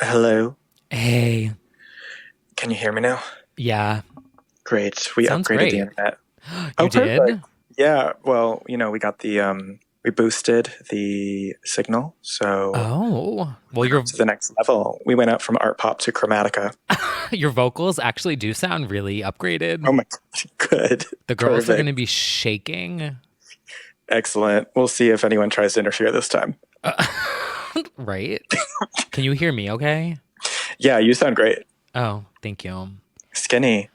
Hello. Hey, Can you hear me now? yeah, Great. We sounds upgraded the great. internet. You Oh, did? perfect. Yeah. Well, we got we boosted the signal, so Oh, well, went up to the next level. We went up from art pop to chromatica. your vocals actually do sound really upgraded. Oh my God. Good. The girls are going to Perfect. be shaking, Excellent. We'll see if anyone tries to interfere this time. right? Can you hear me okay? Yeah, you sound great. Oh, thank you. Skinny.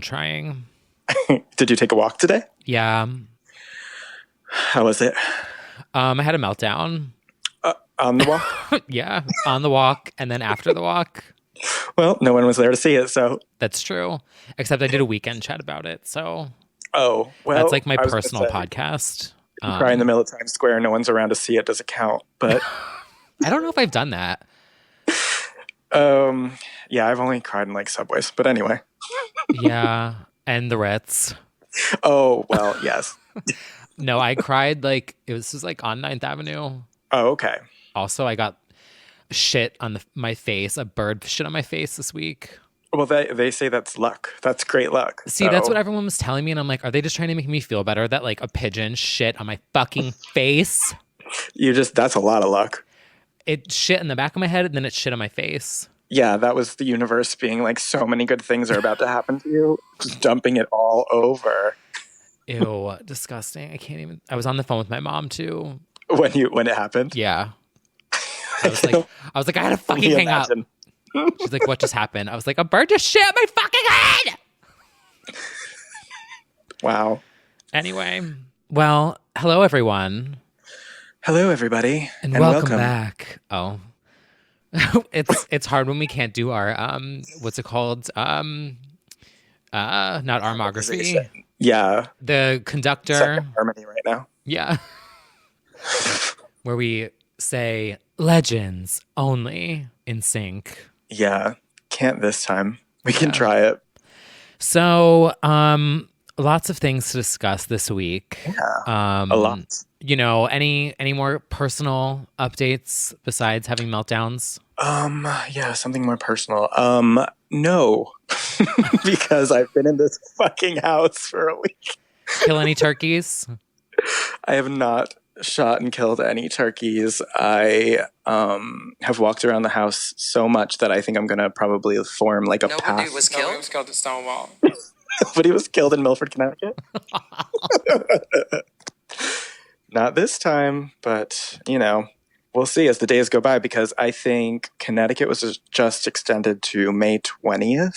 Trying. Did you take a walk today? Yeah. How was it? I had a meltdown. On the walk? Yeah, on the walk and then after the walk. Well, no one was there to see it, so. That's true. Except I did a weekend chat about it. So Oh, that's like well, my I was going to personal say, podcast. you cry in the middle of Times Square, no one's around to see it, does it count? But I don't know if I've done that. Um, yeah, I've only cried in like subways, but anyway. Yeah, and the Ritz. Oh, well, yes. No, I cried like it was just like on Ninth Avenue. Oh, okay. Also, I got shit on my face. A bird shit on my face this week. Well, they say that's luck. That's great luck. See, that's what So everyone was telling me, and I'm like, are they just trying to make me feel better that like a pigeon shit on my fucking face? that's a lot of luck. It shit in the back of my head, and then it shit on my face. Yeah, that was the universe being like, so many good things are about to happen to you, just dumping it all over. Ew, disgusting. I can't even. I was on the phone with my mom too. When it happened. Yeah, I I was can like, I was like, I had to only fucking hang up. imagine. She's like, what just happened? I was like, a bird just shit on my fucking head. Wow. Anyway, well, hello everyone, Hello, everybody, and and welcome welcome. back. Oh, it's hard when we can't do our what's it called? Not Harmonization. armography. Yeah, The conductor. second harmony right now. Yeah, where we say legends only in sync. Yeah, can't this time. We can Yeah. try it. So, lots of things to discuss this week. Yeah, a lot. Any more personal updates besides having meltdowns? Yeah, something more personal. No, because I've been in this fucking house for a week. Kill any turkeys? I have not shot and killed any turkeys. I have walked around the house so much that I think I'm gonna probably form like a Nobody path. was killed. Nobody was killed at Stonewall. But he was killed in Milford, Connecticut. Not this time, but we'll see as the days go by, because I think Connecticut was just extended to May 20th.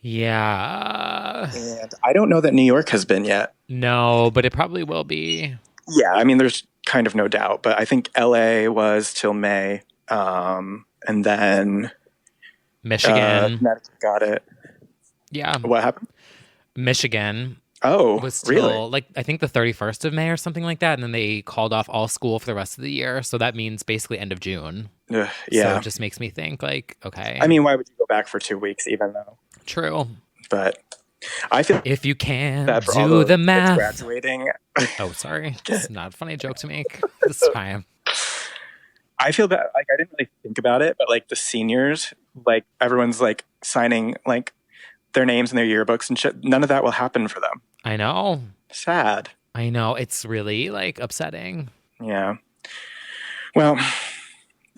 Yeah. And I don't know that New York has been yet. No, but it probably will be. Yeah, I mean, there's kind of no doubt, but I think LA was till May. And then Michigan. Connecticut got it. Yeah. What happened? Michigan Oh, was till really? like I think the 31st of May or something like that. And then they called off all school for the rest of the year. So that means basically end of June. So Yeah. it just makes me think like, okay. I mean, why would you go back for 2 weeks even though? True. But I feel If you can that for all do the the kids math. graduating, Oh, sorry. It's not a funny joke to make this time. I feel bad. Like, I didn't really think about it, but like the seniors, like everyone's like signing like their names in their yearbooks and shit. None of that will happen for them. I know. Sad. I know. It's really like upsetting. Yeah. Well,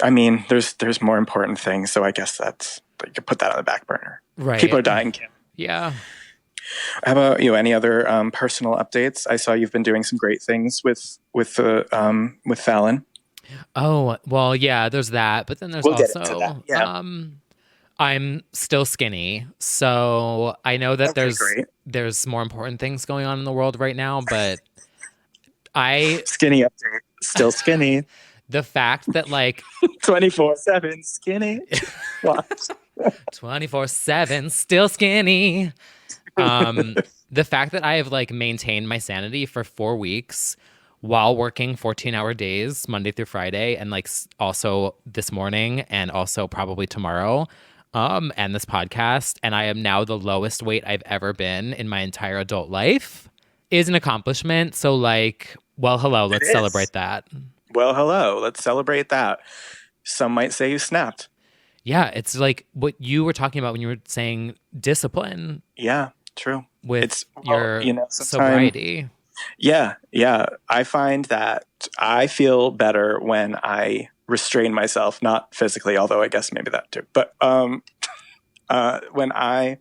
I mean, there's more important things, so I guess that's you could put that on the back burner. Right. People are dying, Kim. Yeah. How about you? Any other personal updates? I saw you've been doing some great things with Fallon. Oh, well, yeah, there's that. But then there's We'll get also into that. Yeah. I'm still skinny. So I know that Okay, great. there's more important things going on in the world right now, but I Skinny update. Still skinny. the fact that like 24/7 skinny. What? 24/7 still skinny. The fact that I have like maintained my sanity for 4 weeks while working 14-hour days, Monday through Friday, and like also this morning and also probably tomorrow, and this podcast, and I am now the lowest weight I've ever been in my entire adult life, is an accomplishment. So like, well, hello, let's is. celebrate that. Well, hello. Let's celebrate that. Some might say you snapped. Yeah, it's like what you were talking about when you were saying discipline Yeah, true. with It's, well, your sometimes, sobriety. yeah, yeah. I find that I feel better when I restrain myself, not physically, although I guess maybe that too. But when I,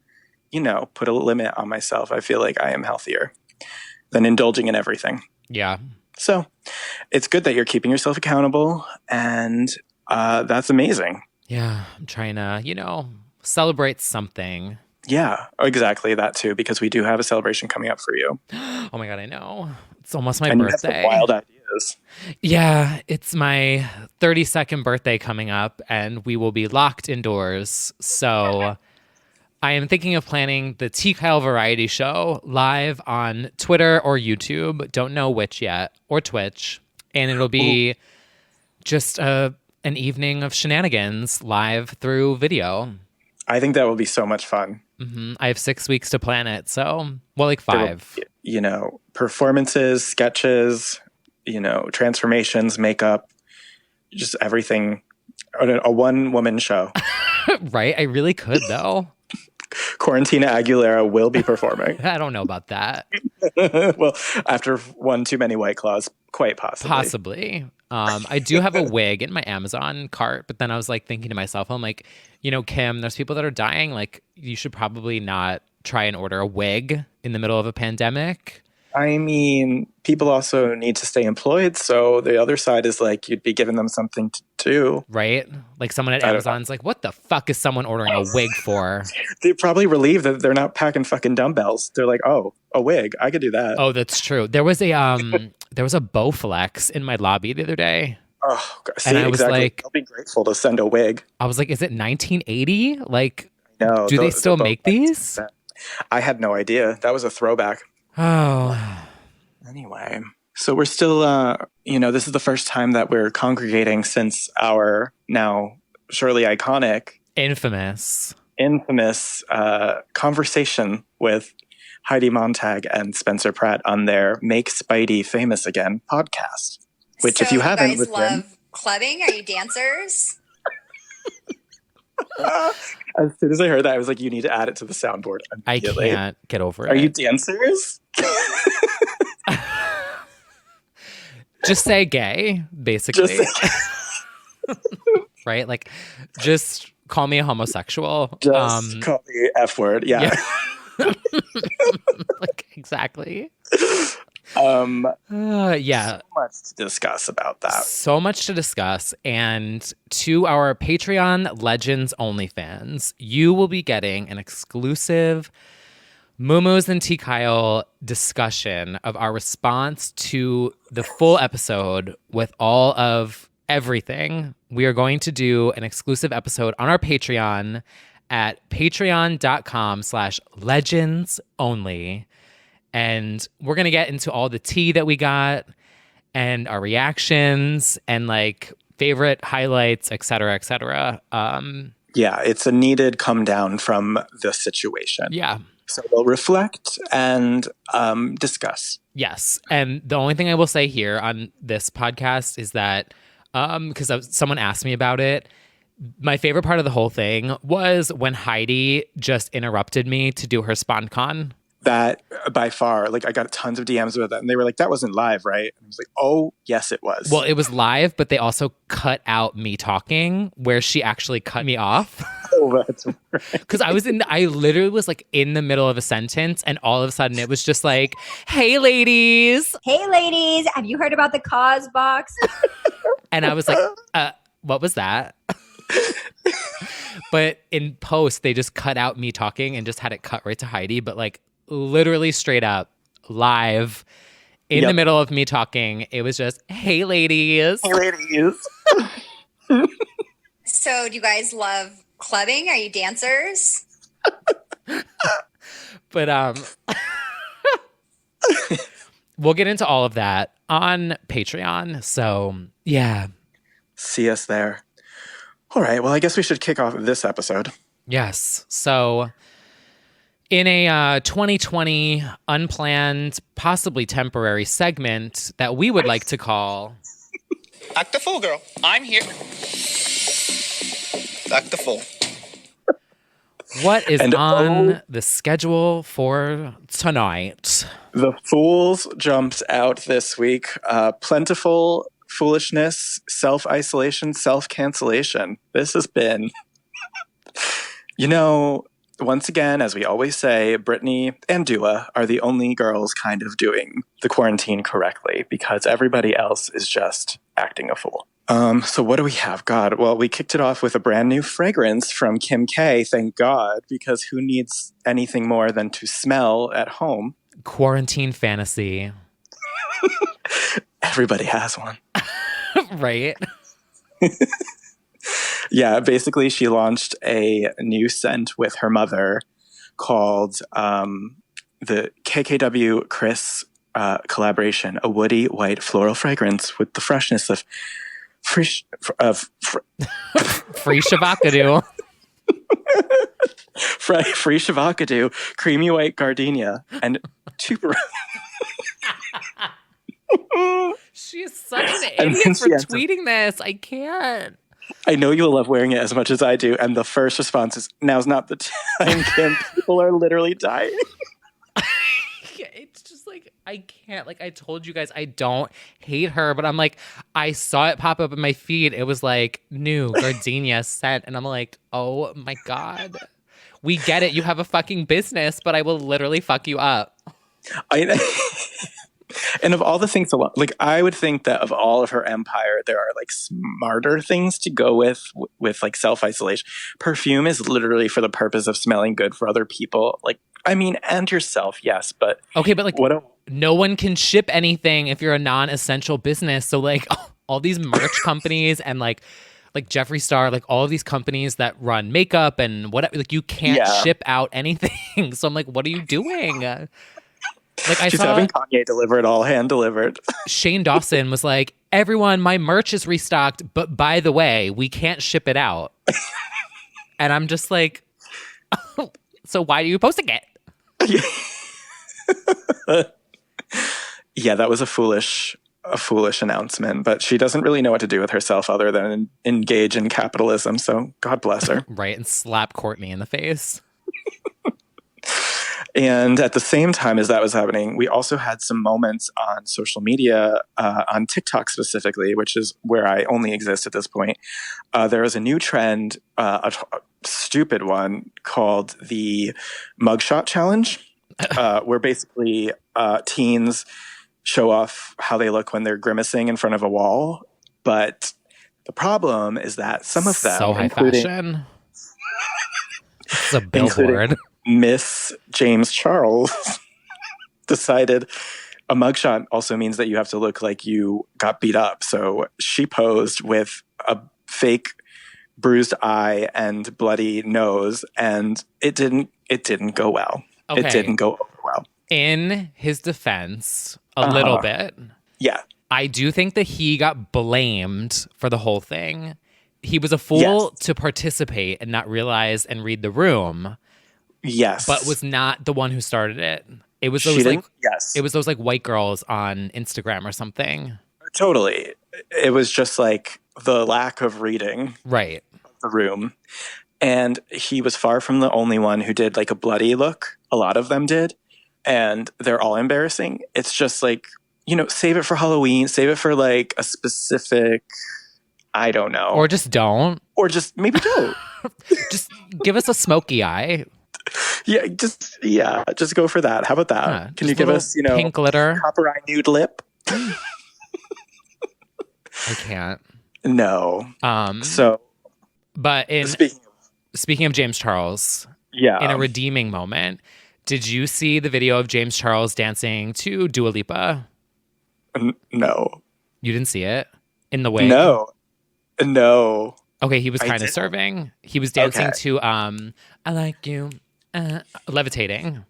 put a limit on myself, I feel like I am healthier than indulging in everything. Yeah. So it's good that you're keeping yourself accountable, and that's amazing. Yeah. I'm trying to, celebrate something. Yeah, exactly that too, because we do have a celebration coming up for you. Oh my God, I know. It's almost my And you have some birthday. wild ideas. Yeah, it's my 32nd birthday coming up, and we will be locked indoors. So I am thinking of planning the T. Kyle Variety Show live on Twitter or YouTube. Don't know which yet, or Twitch. And it'll Ooh, be just an evening of shenanigans live through video. I think that will be so much fun. I have 6 weeks to plan it. So, well, like There will five. be, performances, sketches, transformations, makeup, just everything. A one-woman show. Right? I really could, though. Quarantina Aguilera will be performing. I don't know about that. Well, after one too many White Claws, quite possibly. Possibly. I do have a wig in my Amazon cart, but then I was like thinking to myself, I'm like, Kim, there's people that are dying. Like, you should probably not try and order a wig in the middle of a pandemic. I mean, people also need to stay employed. So the other side is like you'd be giving them something to do. Right? Like someone at I don't know. Amazon's like, what the fuck is someone ordering a wig for? They're probably relieved that they're not packing fucking dumbbells. They're like, oh, a wig. I could do that. Oh, that's true. There was a Bowflex in my lobby the other day. Oh, God. And See, I was exactly. like, I'll be grateful to send a wig. is it 1980? Like, No, do they still make these? I had no idea. That was a throwback. Oh, Anyway, so we're still, this is the first time that we're congregating since our now surely iconic, infamous. infamous conversation with Heidi Montag and Spencer Pratt on their Make Spidey Famous Again podcast. Which, if you haven't, you guys love clubbing? Are you dancers? As soon as I heard that, I was like, you need to add it to the soundboard immediately. I can't get over it. Are you dancers? Just say gay, basically. Right? Like, just call me a homosexual. Just call me F word. Yeah. Like, exactly. Yeah. So much to discuss about that. So much to discuss. And to our Patreon Legends Only fans, you will be getting an exclusive Moomoo's and T. Kyle discussion of our response to the full episode with all of everything. We are going to do an exclusive episode on our Patreon at patreon.com/legends only. And we're going to get into all the tea that we got and our reactions and like favorite highlights, et cetera, et cetera. Yeah, it's a needed come down from the situation. Yeah. So we'll reflect and discuss. Yes. And the only thing I will say here on this podcast is that because someone asked me about it, my favorite part of the whole thing was when Heidi just interrupted me to do her SponCon. That by far, like I got tons of DMs with that, and they were like, "That wasn't live, right?" And I was like, "Oh, yes, it was." Well, it was live, but they also cut out me talking, where she actually cut me off. Oh, that's right. Because I literally was like in the middle of a sentence, and all of a sudden it was just like, "Hey, ladies." Hey, ladies, have you heard about the cause box? And I was like, what was that? But in post, they just cut out me talking and just had it cut right to Heidi. But like literally straight up live in the middle of me talking, it was just, hey, ladies. Hey, ladies. So do you guys love clubbing? Are you dancers? But we'll get into all of that on Patreon. So yeah. See us there. All right. Well, I guess we should kick off this episode. Yes. So in a 2020 unplanned, possibly temporary segment that we would like to call Act the fool, girl. I'm here. Act the fool. What is And on the schedule for tonight? the fools jumped out this week. Plentiful foolishness, self-isolation, self-cancellation. This has been, once again, as we always say, Brittany and Dua are the only girls kind of doing the quarantine correctly because everybody else is just acting a fool. So what do we have? God, well, we kicked it off with a brand new fragrance from Kim K, thank God, because who needs anything more than to smell at home? Quarantine fantasy. Everybody has one. Right? Yeah, basically she launched a new scent with her mother called the KKW Chris collaboration, a woody white floral fragrance with the freshness of free Shavakadu. free Shavakadu, creamy white gardenia, and tuberose. She's such an And then idiot for she has tweeting this. I can't. I know you'll love wearing it as much as I do. And the first response is, now's not the time, Kim. People are literally dying. It's just like, I can't. Like, I told you guys, I don't hate her, but I'm like, I saw it pop up in my feed. It was like, new gardenia scent. And I'm like, oh my God. We get it. You have a fucking business, but I will literally fuck you up. And of all the things, like I would think that of all of her empire, there are like smarter things to go with like self-isolation. Perfume is literally for the purpose of smelling good for other people. Like, I mean, and yourself, yes, but okay, but like, no one can ship anything if you're a non-essential business. So like, all these merch companies and like Jeffree Star, like all of these companies that run makeup and whatever, like you can't ship out anything. So I'm like, what are you doing? Like She's having Kanye deliver it all hand delivered. Shane Dawson was like, everyone, my merch is restocked, but by the way, we can't ship it out. And I'm just like, so why are you posting it? Yeah, that was a foolish announcement, but she doesn't really know what to do with herself other than engage in capitalism. So God bless her. Right. And slap Courtney in the face. And at the same time as that was happening, we also had some moments on social media, on TikTok specifically, which is where I only exist at this point. There was a new trend, a stupid one called the mugshot challenge, where basically teens show off how they look when they're grimacing in front of a wall. But the problem is that some of them, so high fashion. It's a billboard. Miss James Charles decided a mugshot also means that you have to look like you got beat up. So she posed with a fake bruised eye and bloody nose, and it didn't go well. Okay. It didn't go over well. In his defense, a little bit. Yeah. I do think that he got blamed for the whole thing. He was a fool to participate and not realize and read the room. Yes. But was not the one who started it. It was those it was those like white girls on Instagram or something. Totally. It was just like the lack of reading. Right. The room. And he was far from the only one who did like a bloody look. A lot of them did. And they're all embarrassing. It's just like, save it for Halloween, save it for like a specific, I don't know. Or just don't. Or just maybe don't. Just give us a smoky eye. Just go for that. How about that? Yeah, can you give us, pink glitter, copper eye nude lip? I can't. No. But speaking of James Charles, in a redeeming moment, did you see the video of James Charles dancing to Dua Lipa? No. You didn't see it? In the wig? No. Okay, he was kind of serving. He was dancing to I Like You, Levitating.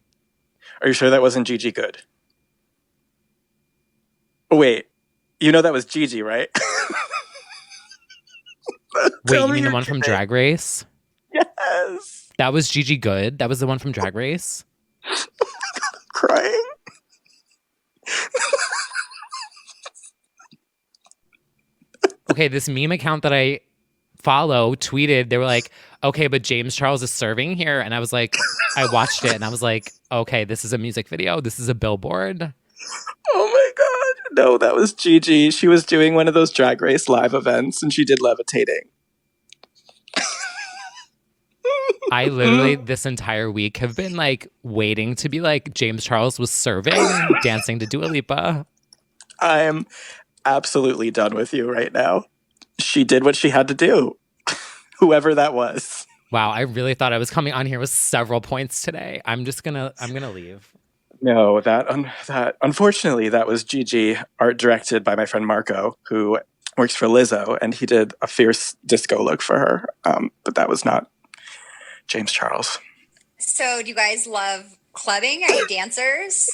Are you sure that wasn't Gigi Good? Oh, wait. That was Gigi, right? Wait, you mean the one from Drag Race? Yes. That was Gigi Good? That was the one from Drag Race? Crying. okay, this meme account that I follow tweeted, they were like, okay, but James Charles is serving here. And I was like, I watched it and I was like, okay, this is a music video. This is a billboard. Oh my God. No, that was Gigi. She was doing one of those Drag Race live events and she did levitating. I literally this entire week have been like waiting to be like James Charles was serving, dancing to Dua Lipa. I'm absolutely done with you right now. She did what she had to do. Whoever that was. Wow, I really thought I was coming on here with several points today. I'm gonna leave. No, that unfortunately that was Gigi, art directed by my friend Marco, who works for Lizzo, and he did a fierce disco look for her. But that was not James Charles. So do you guys love clubbing? Are you dancers?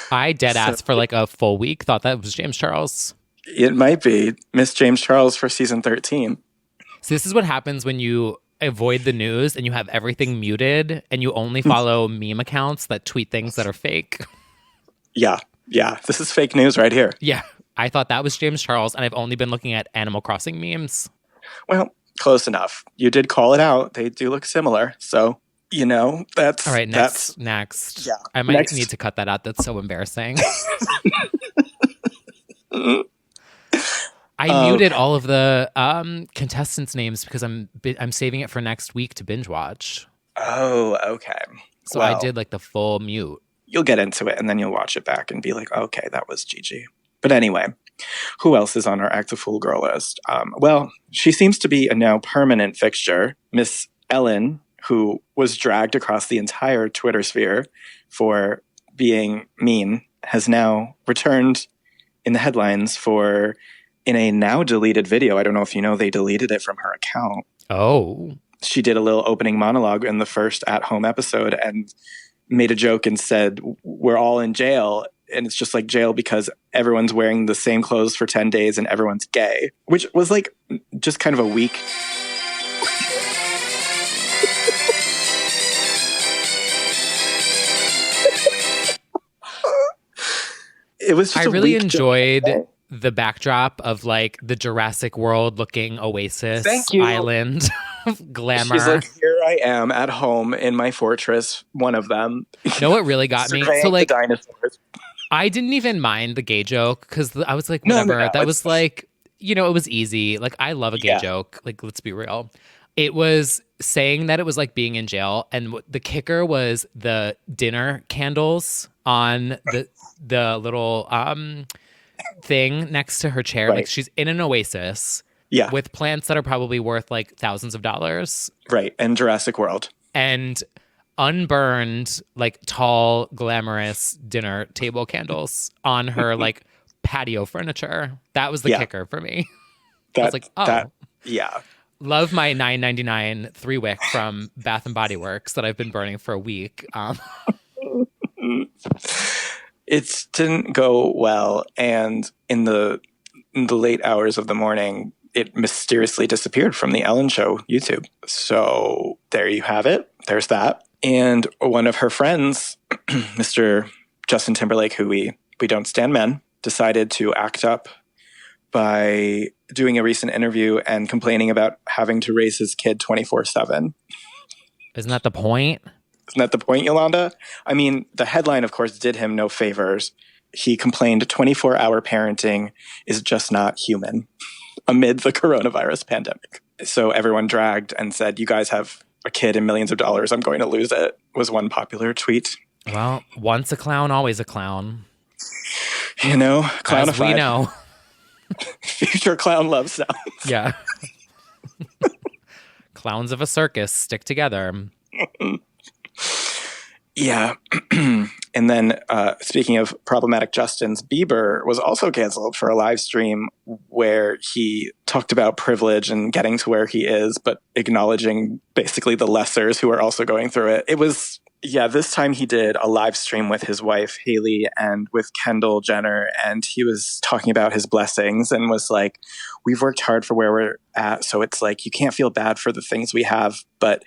I deadass for like a full week thought that was James Charles. It might be Miss James Charles for season 13. So this is what happens when you avoid the news and you have everything muted and you only follow meme accounts that tweet things that are fake. Yeah. This is fake news right here. Yeah. I thought that was James Charles and I've only been looking at Animal Crossing memes. Well, close enough. You did call it out. They do look similar. So, that's... All right, next. Yeah. I might need to cut that out. That's so embarrassing. I muted all of the contestants' names because I'm saving it for next week to binge watch. Oh, okay. So I did like the full mute. You'll get into it and then you'll watch it back and be like, okay, that was Gigi. But anyway, who else is on our Act a Fool girl list? Well, she seems to be a now permanent fixture. Miss Ellen, who was dragged across the entire Twitter sphere for being mean, has now returned in the headlines in a now deleted video. I don't know if you know, they deleted it from her account. Oh. She did a little opening monologue in the first at-home episode and made a joke and said, we're all in jail. And it's just like jail because everyone's wearing the same clothes for 10 days and everyone's gay, which was like just kind of a weak. It was just I really enjoyed joke. the backdrop of like the Jurassic World looking oasis island glamour. She's like, here I am at home in my fortress, one of them. You know what really got me? So like the dinosaurs. I didn't even mind the gay joke because I was like, whatever. No, that was like, it was easy. Like I love a gay joke. Like, let's be real. It was saying that it was like being in jail. And the kicker was the dinner candles on the little thing next to her chair. Right. Like she's in an oasis with plants that are probably worth like thousands of dollars. Right. And Jurassic World. And unburned, like tall, glamorous dinner table candles on her like patio furniture. That was the kicker for me. I was like, love my $9.99 3-wick from Bath and Body Works that I've been burning for a week. It didn't go well, and in the late hours of the morning, it mysteriously disappeared from the Ellen Show YouTube. So there you have it. There's that. And one of her friends, Mr. Justin Timberlake, who we don't stand men, decided to act up by doing a recent interview and complaining about having to raise his kid 24/7. Isn't that the point? Isn't that the point, Yolanda? I mean, the headline, of course, did him no favors. He complained 24-hour parenting is just not human amid the coronavirus pandemic. So everyone dragged and said, you guys have a kid and millions of dollars, I'm going to lose it, was one popular tweet. Well, once a clown, always a clown. Clownified. As we know. Future clown love sounds. Yeah. Clowns of a circus stick together. Yeah. And then speaking of problematic Justins, Bieber was also canceled for a live stream where he talked about privilege and getting to where he is, but acknowledging basically the lessers who are also going through it. It was, this time he did a live stream with his wife, Haley, and with Kendall Jenner. And he was talking about his blessings and was like, we've worked hard for where we're at. So it's like, you can't feel bad for the things we have. But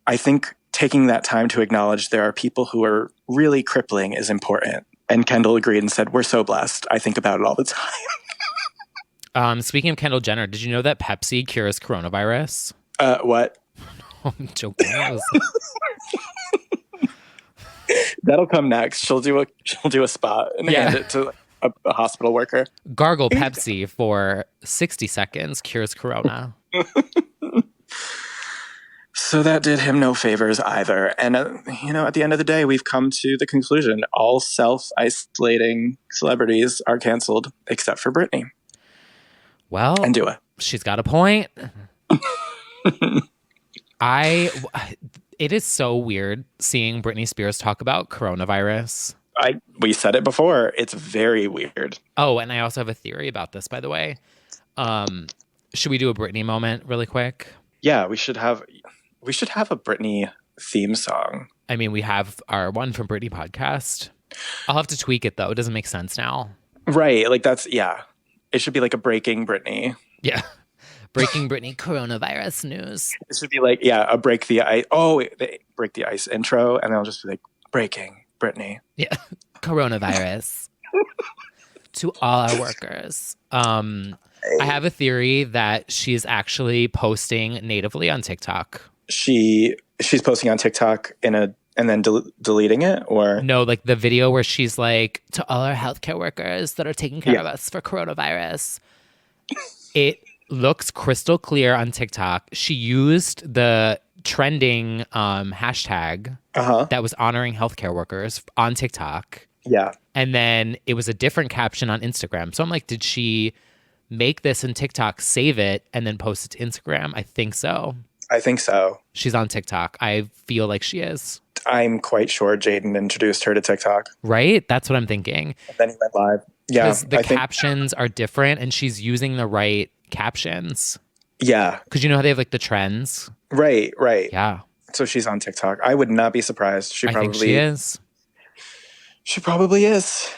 I think taking that time to acknowledge there are people who are really crippling is important. And Kendall agreed and said, "We're so blessed. I think about it all the time." Speaking of Kendall Jenner, did you know that Pepsi cures coronavirus? What? I'm joking. That'll come next. She'll do a spot and hand it to a hospital worker. Gargle Pepsi for 60 seconds cures corona. So that did him no favors either. And, at the end of the day, we've come to the conclusion all self-isolating celebrities are canceled except for Britney. Well, And Dua. She's got a point. It is so weird seeing Britney Spears talk about coronavirus. We said it before. It's very weird. Oh, and I also have a theory about this, by the way. Should we do a Britney moment really quick? Yeah, we should have a Britney theme song. I mean, we have our One from Britney podcast. I'll have to tweak it, though. It doesn't make sense now. Right. Like it should be like a Breaking Britney. Yeah. Breaking Britney coronavirus news. It should be like, a Break the Ice. Oh, they Break the Ice intro. And they'll just be like, Breaking Britney. Yeah. Coronavirus. To all our workers. I have a theory that she's actually posting natively on TikTok. She's posting on TikTok and then deleting it, or no, like the video where she's like, to all our healthcare workers that are taking care of us for coronavirus. It looks crystal clear on TikTok. She used the trending hashtag that was honoring healthcare workers on TikTok. Yeah. And then it was a different caption on Instagram. So I'm like, did she make this in TikTok, save it, and then post it to Instagram? I think so. She's on TikTok. I feel like she is. I'm quite sure Jaden introduced her to TikTok. Right? That's what I'm thinking. And then he went live. Yeah. Because the captions are different and she's using the right captions. Yeah. Because you know how they have like the trends? Right. Yeah. So she's on TikTok. I would not be surprised. I think she is. She probably is.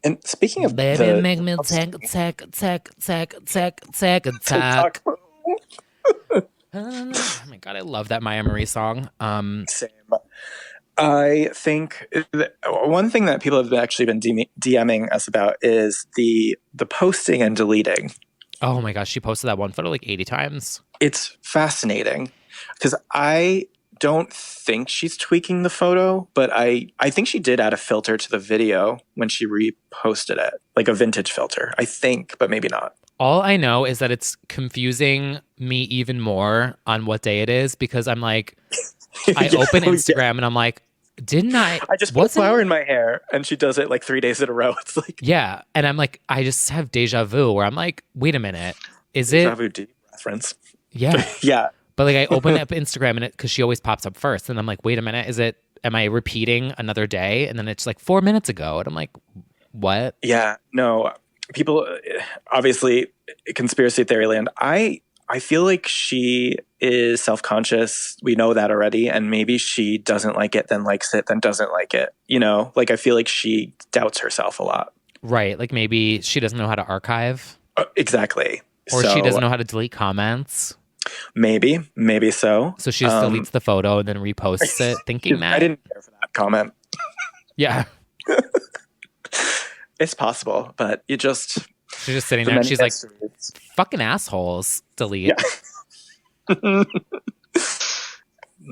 And speaking of baby, make me take attack. Oh my God, I love that Maya Marie song. Same. I think one thing that people have actually been DMing us about is the posting and deleting. Oh my gosh, she posted that one photo like 80 times. It's fascinating because I don't think she's tweaking the photo, but I think she did add a filter to the video when she reposted it, like a vintage filter, I think, but maybe not. All I know is that it's confusing me even more on what day it is because I'm like, I open Instagram and I'm like, didn't I? I just put a flower in my hair, and she does it like 3 days in a row. It's like, yeah, and I'm like, I just have deja vu where I'm like, wait a minute, is deja it vu deep reference? Yeah, yeah. But like, I open up Instagram and because she always pops up first, and I'm like, wait a minute, am I repeating another day? And then it's like 4 minutes ago, and I'm like, what? Yeah, no. People, obviously, conspiracy theory land. I feel like she is self-conscious. We know that already. And maybe she doesn't like it, then likes it, then doesn't like it. You know, like I feel like she doubts herself a lot. Right. Like maybe she doesn't know how to archive. Exactly. Or she doesn't know how to delete comments. Maybe so. So she just deletes the photo and then reposts it thinking that. I didn't care for that comment. Yeah. It's possible, but you just... She's just sitting there and she's like, fucking assholes, delete. Yeah.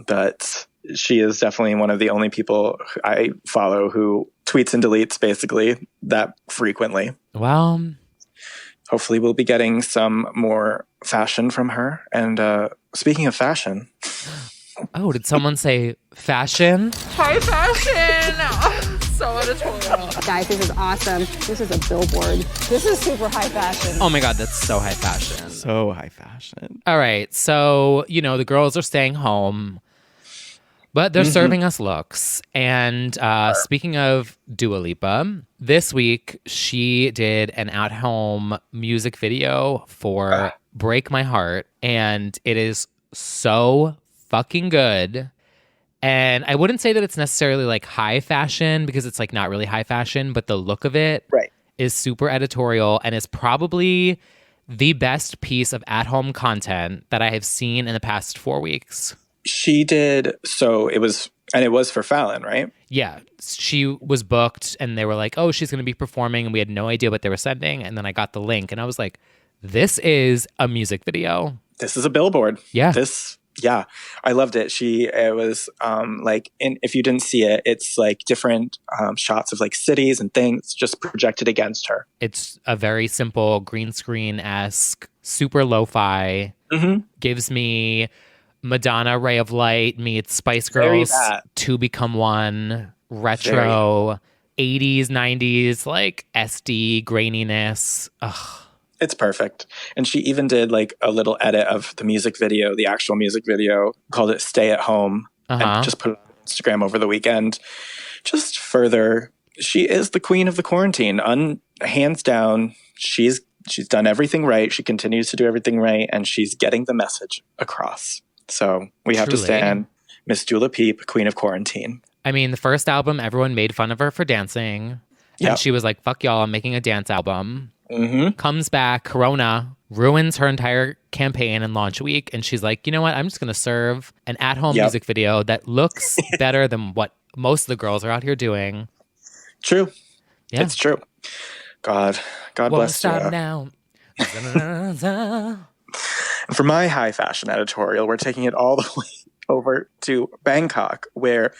But she is definitely one of the only people I follow who tweets and deletes basically that frequently. Well, hopefully we'll be getting some more fashion from her. And speaking of fashion... Oh, did someone say fashion? High fashion! So editorial. Guys, this is awesome. This is a billboard. This is super high fashion. Oh my God, that's so high fashion. So high fashion. All right. So, the girls are staying home, but they're serving us looks. And speaking of Dua Lipa, this week she did an at-home music video for Break My Heart. And it is so fucking good. And I wouldn't say that it's necessarily like high fashion because it's like not really high fashion, but the look of it is super editorial and is probably the best piece of at-home content that I have seen in the past 4 weeks. She did, so it was And it was for Fallon, right? Yeah, she was booked and they were like, oh, she's going to be performing. And we had no idea what they were sending. And then I got the link and I was like, this is a music video. This is a billboard. Yeah. Yeah, I loved it. It was if you didn't see it, it's like different shots of like cities and things just projected against her. It's a very simple green screen-esque, super lo-fi. Mm-hmm. Gives me Madonna Ray of Light meets Spice Girls Two Become One, retro, 80s, 90s, like SD graininess. Ugh. It's perfect. And she even did like a little edit of the music video, the actual music video, called it Stay at Home, and just put it on Instagram over the weekend. Just further, she is the queen of the quarantine. Hands down, she's done everything right. She continues to do everything right, and she's getting the message across. So we have to stand Miss Dula Peep, queen of quarantine. I mean, the first album, everyone made fun of her for dancing. And she was like, fuck y'all, I'm making a dance album. Mm-hmm. Comes back, Corona, ruins her entire campaign and launch week. And she's like, you know what? I'm just going to serve an at-home music video that looks better than what most of the girls are out here doing. True. Yeah. It's true. God Won't bless stop you. now. And for my high fashion editorial, we're taking it all the way over to Bangkok, where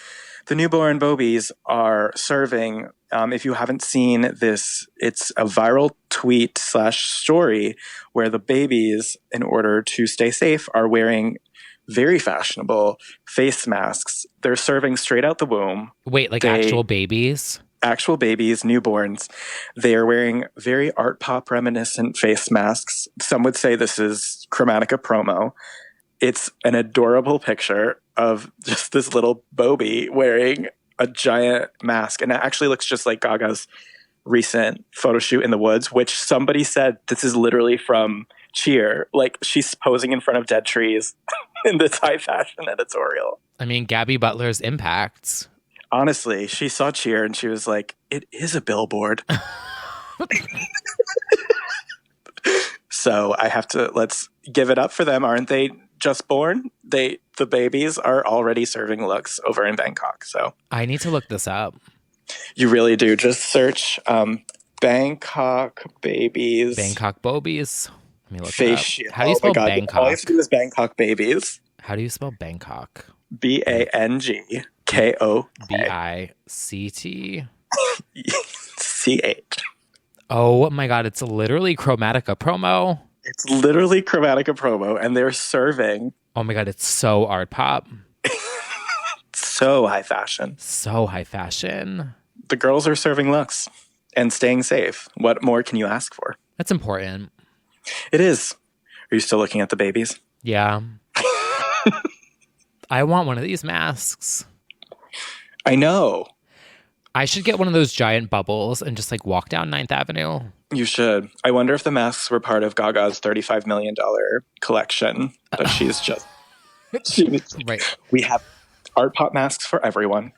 the newborn Bobies are serving. If you haven't seen this, it's a viral tweet / story where the babies, in order to stay safe, are wearing very fashionable face masks. They're serving straight out the womb. Wait, like actual babies? Actual babies, newborns. They are wearing very art pop reminiscent face masks. Some would say this is Chromatica promo. It's an adorable picture of just this little Bobie wearing a giant mask. And it actually looks just like Gaga's recent photo shoot in the woods, which somebody said this is literally from Cheer. Like, she's posing in front of dead trees in this high fashion editorial. I mean, Gabby Butler's impact. Honestly, she saw Cheer and she was like, it is a billboard. So let's give it up for them. Aren't they just born? The babies are already serving looks over in Bangkok. So I need to look this up. You really do. Just search Bangkok babies. Bangkok Bobies. Let me look face it up. shield. How do you spell Bangkok? All you have to do is Bangkok babies. How do you spell Bangkok? BANGKOK. BICT. CH. Oh my God, it's literally Chromatica promo. It's literally Chromatica promo, and they're serving. Oh my God, it's so art pop. So high fashion. So high fashion. The girls are serving looks and staying safe. What more can you ask for? That's important. It is. Are you still looking at the babies? Yeah. I want one of these masks. I know. I should get one of those giant bubbles and just like walk down 9th Avenue. You should. I wonder if the masks were part of Gaga's $35 million collection that she's just... Right. We have art pop masks for everyone.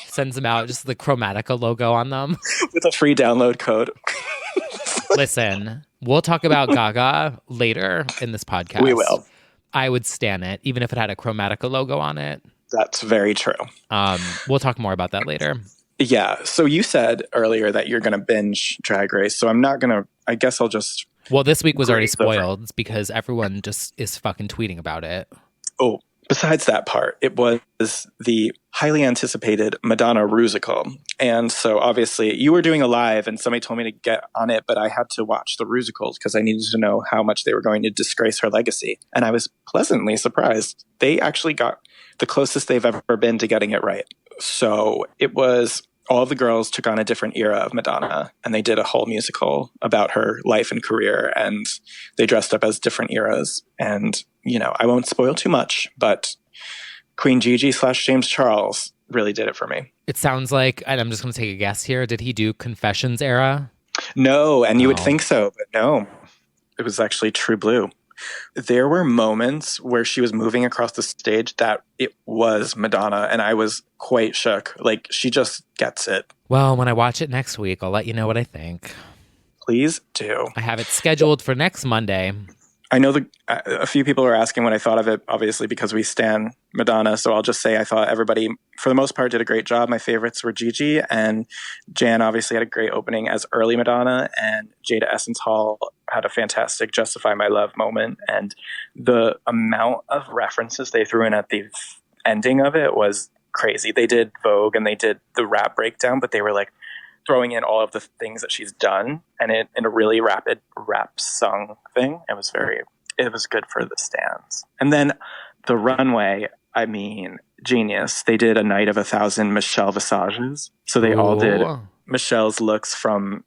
Sends them out, just the Chromatica logo on them. With a free download code. Listen, we'll talk about Gaga later in this podcast. We will. I would stan it, even if it had a Chromatica logo on it. That's very true. We'll talk more about that later. Yeah. So you said earlier that you're going to binge Drag Race. So I'm not going to, I guess I'll just... Well, this week was already spoiled because everyone just is fucking tweeting about it. Oh, besides that part, it was the highly anticipated Madonna Rusical. And so obviously you were doing a live and somebody told me to get on it, but I had to watch the Rusicals because I needed to know how much they were going to disgrace her legacy. And I was pleasantly surprised. They actually got the closest they've ever been to getting it right. So it was... all of the girls took on a different era of Madonna, and they did a whole musical about her life and career, and they dressed up as different eras. And, you know, I won't spoil too much, but Queen Gigi / James Charles really did it for me. It sounds like, and I'm just going to take a guess here, did he do Confessions era? No, and you would think so, but no. It was actually True Blue. There were moments where she was moving across the stage that it was Madonna, and I was quite shook. Like, she just gets it. Well, when I watch it next week, I'll let you know what I think. Please do. I have it scheduled for next Monday. I know a few people are asking what I thought of it, obviously, because we stan Madonna. So I'll just say I thought everybody, for the most part, did a great job. My favorites were Gigi, and Jan obviously had a great opening as early Madonna, and Jada Essence Hall had a fantastic Justify My Love moment. And the amount of references they threw in at the ending of it was crazy. They did Vogue and they did the rap breakdown, but they were like throwing in all of the things that she's done, and in a really rapid rap sung thing. It was good for the stands. And then the runway, I mean, genius. They did a night of 1,000 Michelle visages. So they all did Michelle's looks from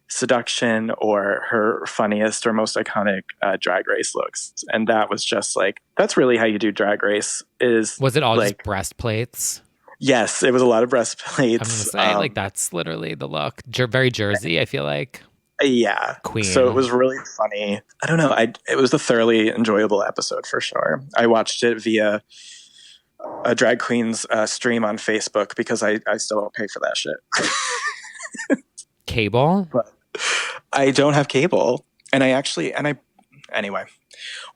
Seduction or her funniest or most iconic Drag Race looks. And that was just like, that's really how you do Drag Race. Was it all like just breastplates? Yes, it was a lot of breastplates. I'm gonna say, like, that's literally the look. Very Jersey, I feel like. Yeah. Queen. So it was really funny. I don't know. It was a thoroughly enjoyable episode for sure. I watched it via a drag queen's stream on Facebook because I still don't pay for that shit. Cable? But I don't have cable. Anyway.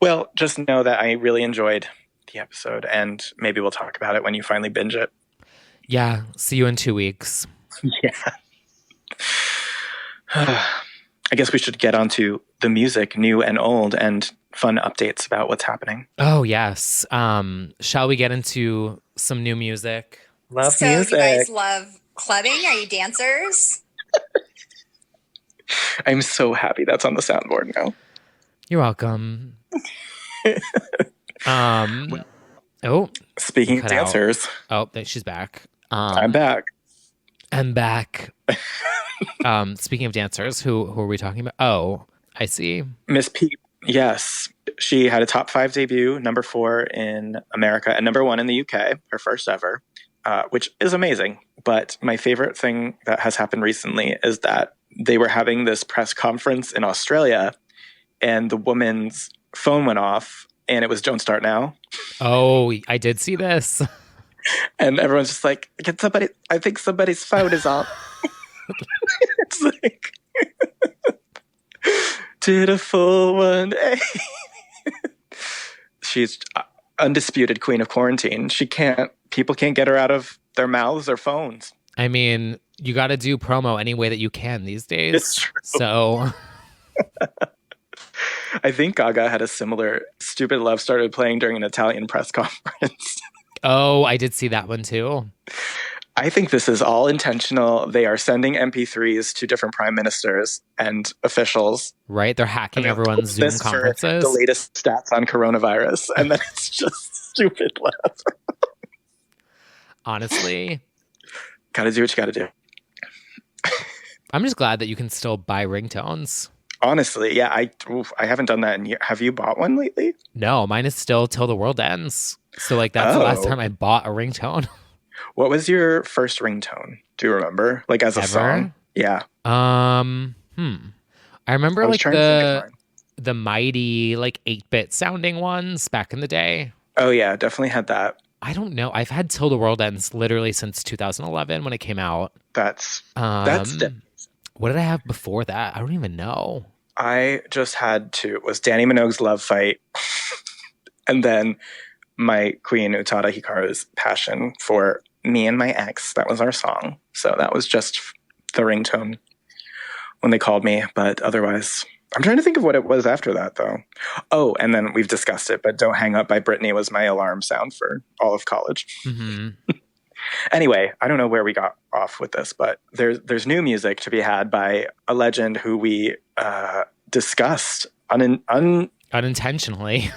Well, just know that I really enjoyed the episode, and maybe we'll talk about it when you finally binge it. Yeah. See you in 2 weeks. Yeah. I guess we should get onto the music, new and old, and fun updates about what's happening. Oh, yes. Shall we get into some new music? Love so music. Do you guys love clubbing? Are you dancers? I'm so happy that's on the soundboard now. You're welcome. Speaking of dancers. She's back. I'm back. Speaking of dancers, who are we talking about? Oh, I see. Miss Peep. Yes. She had a top 5 debut, number 4 in America and number 1 in the UK, her first ever, which is amazing. But my favorite thing that has happened recently is that they were having this press conference in Australia and the woman's phone went off and it was Don't Start Now. Oh, I did see this. And everyone's just like, I think somebody's phone is off. It's like, did a full 180. She's undisputed queen of quarantine. People can't get her out of their mouths or phones. I mean, you got to do promo any way that you can these days. It's true. So I think Gaga had a similar Stupid Love started playing during an Italian press conference. Oh, I did see that one too. I think this is all intentional. They are sending MP3s to different prime ministers and officials. Right? They're hacking everyone's Zoom conferences. The latest stats on coronavirus. And then it's just Stupid Love. Honestly. Gotta do what you gotta do. I'm just glad that you can still buy ringtones. Honestly, yeah. I haven't done that in years. Have you bought one lately? No, mine is still Till the World Ends. So like that's the last time I bought a ringtone. What was your first ringtone? Do you remember? Like as a song? Yeah. I remember like the mighty like 8-bit sounding ones back in the day. Oh yeah, definitely had that. I don't know. I've had Till the World Ends literally since 2011 when it came out. That's what did I have before that? I don't even know. I just was Danny Minogue's Love Fight. And then my queen, Utada Hikaru's Passion for Me and My Ex. That was our song. So that was just the ringtone when they called me. But otherwise, I'm trying to think of what it was after that, though. Oh, and then we've discussed it, but Don't Hang Up by Britney was my alarm sound for all of college. Mm-hmm. Anyway, I don't know where we got off with this, but there's new music to be had by a legend who we discussed unintentionally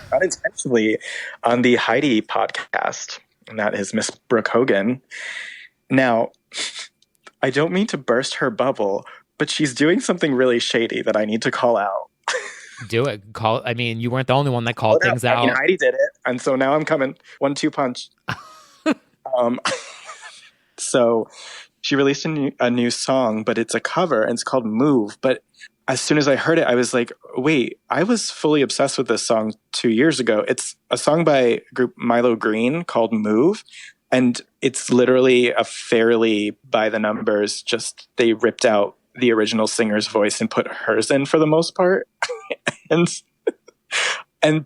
on the Heidi podcast, and that is Miss Brooke Hogan. Now, I don't mean to burst her bubble, but she's doing something really shady that I need to call out. Do it. I mean, you weren't the only one that called things out. I mean, Heidi did it, and so now I'm coming 1-2 punch. So she released a new song, but it's a cover, and it's called Move. But as soon as I heard it, I was like, wait, I was fully obsessed with this song 2 years ago. It's a song by group Milo Green called Move. And it's literally a fairly by the numbers, just they ripped out the original singer's voice and put hers in for the most part. And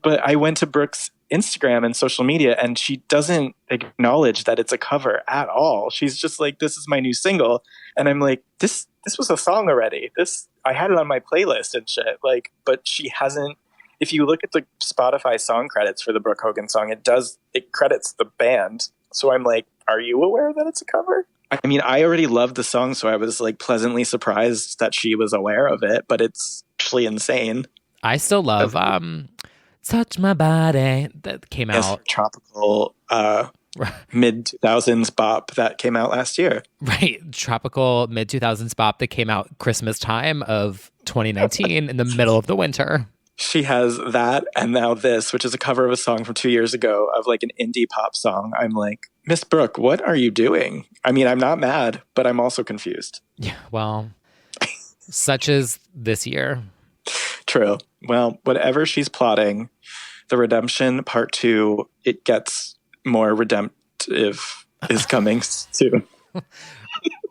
But I went to Brooke's Instagram and social media, and she doesn't acknowledge that it's a cover at all. She's just like, "This is my new single," and I'm like, "This was a song already. I had it on my playlist and shit." Like, but she hasn't. If you look at the Spotify song credits for the Brooke Hogan song, it credits the band. So I'm like, "Are you aware that it's a cover?" I mean, I already loved the song, so I was like pleasantly surprised that she was aware of it. But it's actually insane. I still love Touch My Body that came out. Tropical mid-2000s bop that came out last year. Right. Tropical mid-2000s bop that came out Christmas time of 2019 in the middle of the winter. She has that and now this, which is a cover of a song from 2 years ago of like an indie pop song. I'm like, Miss Brooke, what are you doing? I mean, I'm not mad, but I'm also confused. Yeah, well, such is this year. True. Well, whatever she's plotting, the Redemption Part 2, it gets more redemptive, is coming soon.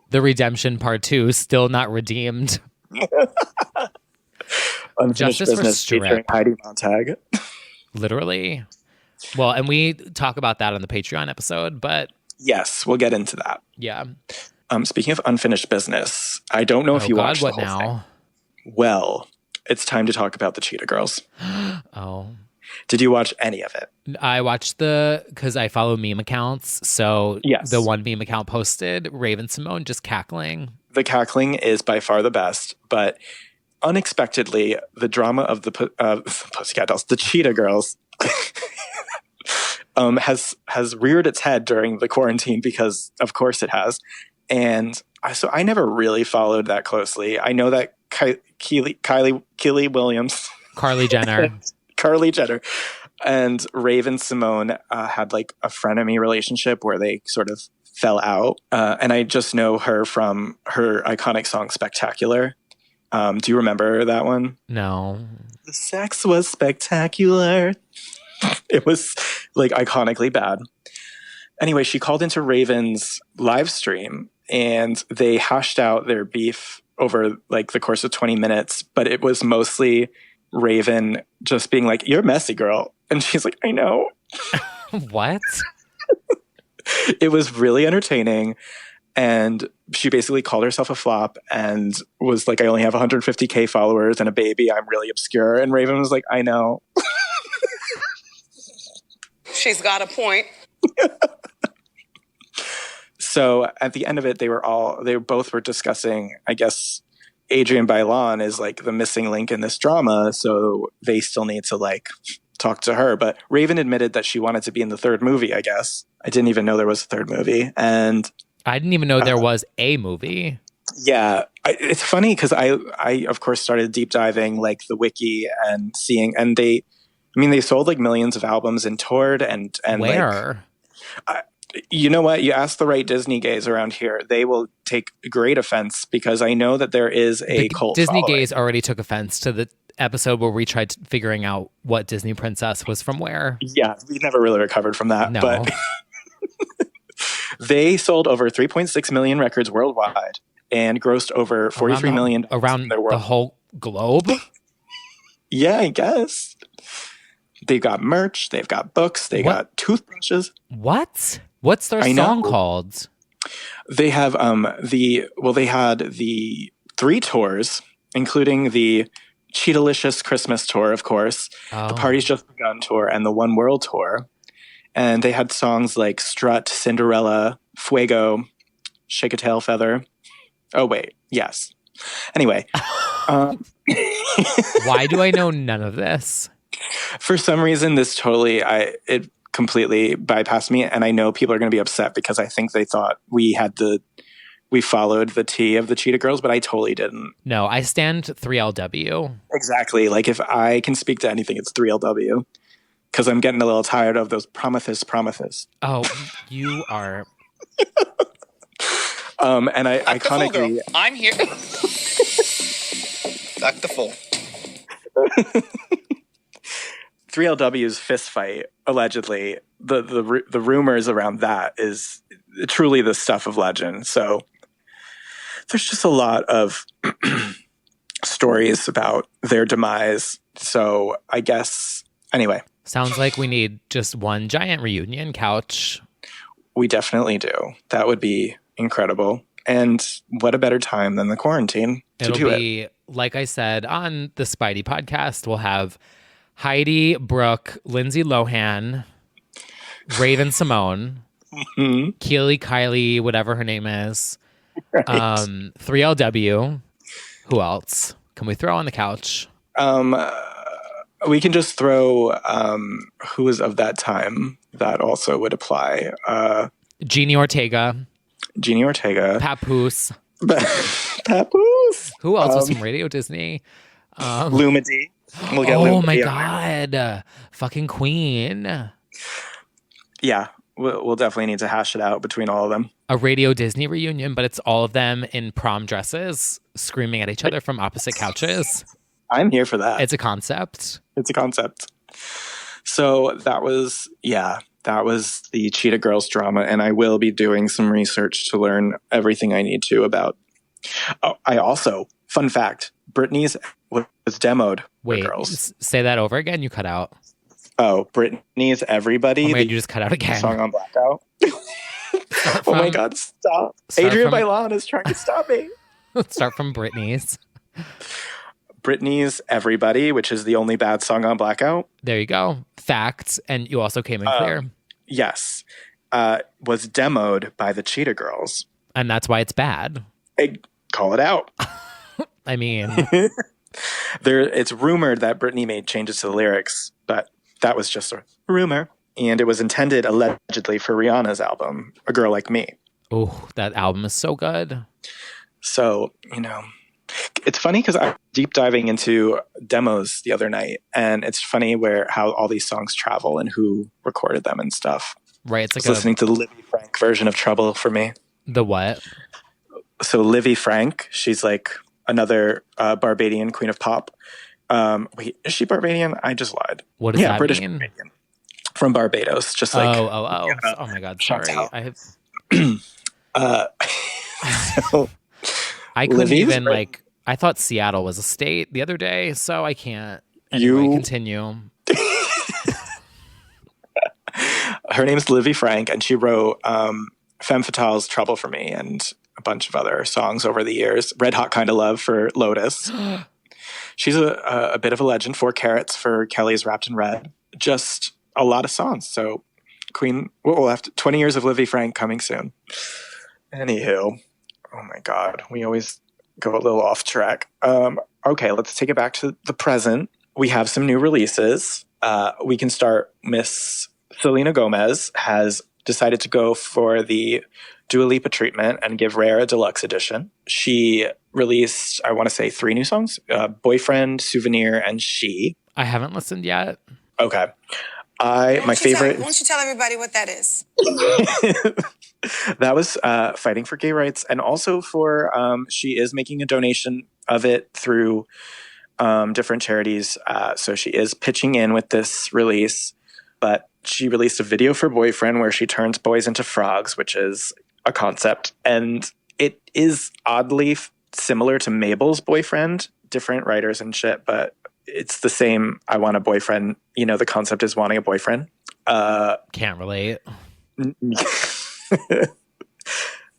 The Redemption Part 2 still not redeemed. Unfinished Justice for Business featuring Strip. Heidi Montag. Literally. Well, and we talk about that on the Patreon episode, but Yes, we'll get into that. yeah. Speaking of unfinished business, I don't know if you watched what the whole now? thing. Well, it's time to talk about the Cheetah Girls. Oh. Did you watch any of it? I watched because I follow meme accounts. So Yes. the one meme account posted Raven Simone just cackling. The cackling is by far the best, but unexpectedly, the drama of the Pussycat Dolls, the Cheetah Girls, has reared its head during the quarantine because, of course, it has. And so I never really followed that closely. I know that Kylie Williams, Carly Jenner. Carly Jenner, and Raven Simone had like a frenemy relationship where they sort of fell out. And I just know her from her iconic song "Spectacular." Do you remember that one? No. The sex was spectacular. It was like iconically bad. Anyway, she called into Raven's live stream and they hashed out their beef over like the course of 20 minutes, but it was mostly Raven just being like, "You're messy, girl." And she's like, "I know." What? It was really entertaining. And she basically called herself a flop and was like, "I only have 150K followers and a baby. I'm really obscure." And Raven was like, "I know." She's got a point. So at the end of it, they both were discussing, I guess, Adrienne Bailon is like the missing link in this drama. So they still need to like talk to her. But Raven admitted that she wanted to be in the third movie, I guess. I didn't even know there was a third movie. And I didn't even know there was a movie. yeah, it's funny because I, of course, started deep diving like the wiki and seeing, and they sold like millions of albums and toured and Where? Like, you know what? You ask the right Disney gays around here, they will take great offense because I know that there is a cult Disney following. gays already took offense to the episode where we tried figuring out what Disney princess was from where. Yeah, we never really recovered from that. No. But they sold over 3.6 million records worldwide and grossed over 43 million around in their world. the whole globe. Yeah, I guess. They've got merch, they've got books, they got toothbrushes. What? What's their song called? They have they had the 3 tours, including the Cheetalicious Christmas tour, of course, the Party's Just Begun tour, and the One World tour. And they had songs like Strut, Cinderella, Fuego, Shake a Tail Feather. Oh, wait. Yes. Anyway. Why do I know none of this? For some reason, this it completely bypassed me. And I know people are going to be upset because I think they thought we followed the T of the Cheetah Girls, but I totally didn't. No, I stand 3LW. Exactly. Like if I can speak to anything, it's 3LW. Because I'm getting a little tired of those promises. Oh, you are. And I Act the fool, iconically, girl. I'm here. Act the fool. 3LW's fist fight, allegedly, the rumors around that is truly the stuff of legend. So there's just a lot of stories about their demise. So I guess Anyway, Sounds like we need just one giant reunion couch. we definitely do. That would be incredible. And what a better time than the quarantine to It'll do it. be, like I said, on the Spidey podcast, we'll have Heidi, Brooke, Lindsay Lohan, Raven Simone, Mhm. Keely, Kylie, whatever her name is, Right. 3LW. Who else can we throw on the couch? We can just throw who was of that time. That also would apply. Jeannie Ortega, Jeannie Ortega. Papoose. Papoose. Who else was from Radio Disney? Lumity. We'll get Oh Lumity my on there. God. Fucking Queen. Yeah, we'll definitely need to hash it out between all of them. A Radio Disney reunion, but it's all of them in prom dresses screaming at each other from opposite couches. I'm here for that. It's a concept. It's a concept. So that was the Cheetah Girls drama, and I will be doing some research to learn everything I need to about. Oh, I also, fun fact, Britney's was demoed. Wait, for girls. say that over again. You cut out. Oh, Britney's Everybody. Oh my God, the you just cut out again. song on Blackout. Oh my God, stop. Adrian Bailan is trying to stop me. Start from Britney's. Britney's Everybody, which is the only bad song on Blackout. There you go. Facts. And you also came in clear. Yes. Was demoed by the Cheetah Girls. And that's why it's bad. Call it out. I mean, It's rumored that Britney made changes to the lyrics, but that was just a rumor. And it was intended allegedly for Rihanna's album, A Girl Like Me. oh, that album is so good. So, it's funny because I'm deep diving into demos the other night, and it's funny how all these songs travel and who recorded them and stuff. Right. It's I was like listening to the Livy Frank version of Trouble for me. the what? So Livy Frank, she's like another Barbadian queen of pop. Wait, is she Barbadian? I just lied. What does that British mean? Barbadian. From Barbados, just like Oh my God. Sorry. Chantal. I have. So I couldn't Livy's even right. I thought Seattle was a state the other day, so I can't. You- Anyway, continue. Her name's Livy Frank, and she wrote Femme Fatale's Trouble for Me and a bunch of other songs over the years. Red Hot Kind of Love for Lotus. She's a bit of a legend. 4 Carats for Kelly's Wrapped in Red. Just a lot of songs. So Queen, we'll have 20 years of Livy Frank coming soon. Anywho, oh my God, we always go a little off track. Okay, let's take it back to the present. We have some new releases. We can start. Miss Selena Gomez has decided to go for the Dua Lipa treatment and give Rare a deluxe edition. She released, I want to say, 3 new songs, Boyfriend, Souvenir, and She. I haven't listened yet. Okay. My favorite. Why don't you tell everybody what that is? That was fighting for gay rights, and also for she is making a donation of it through different charities. So she is pitching in with this release, but she released a video for Boyfriend where she turns boys into frogs, which is a concept, and it is oddly similar to Mabel's Boyfriend, different writers and shit, but it's the same. I want a boyfriend. The concept is wanting a boyfriend. Can't relate.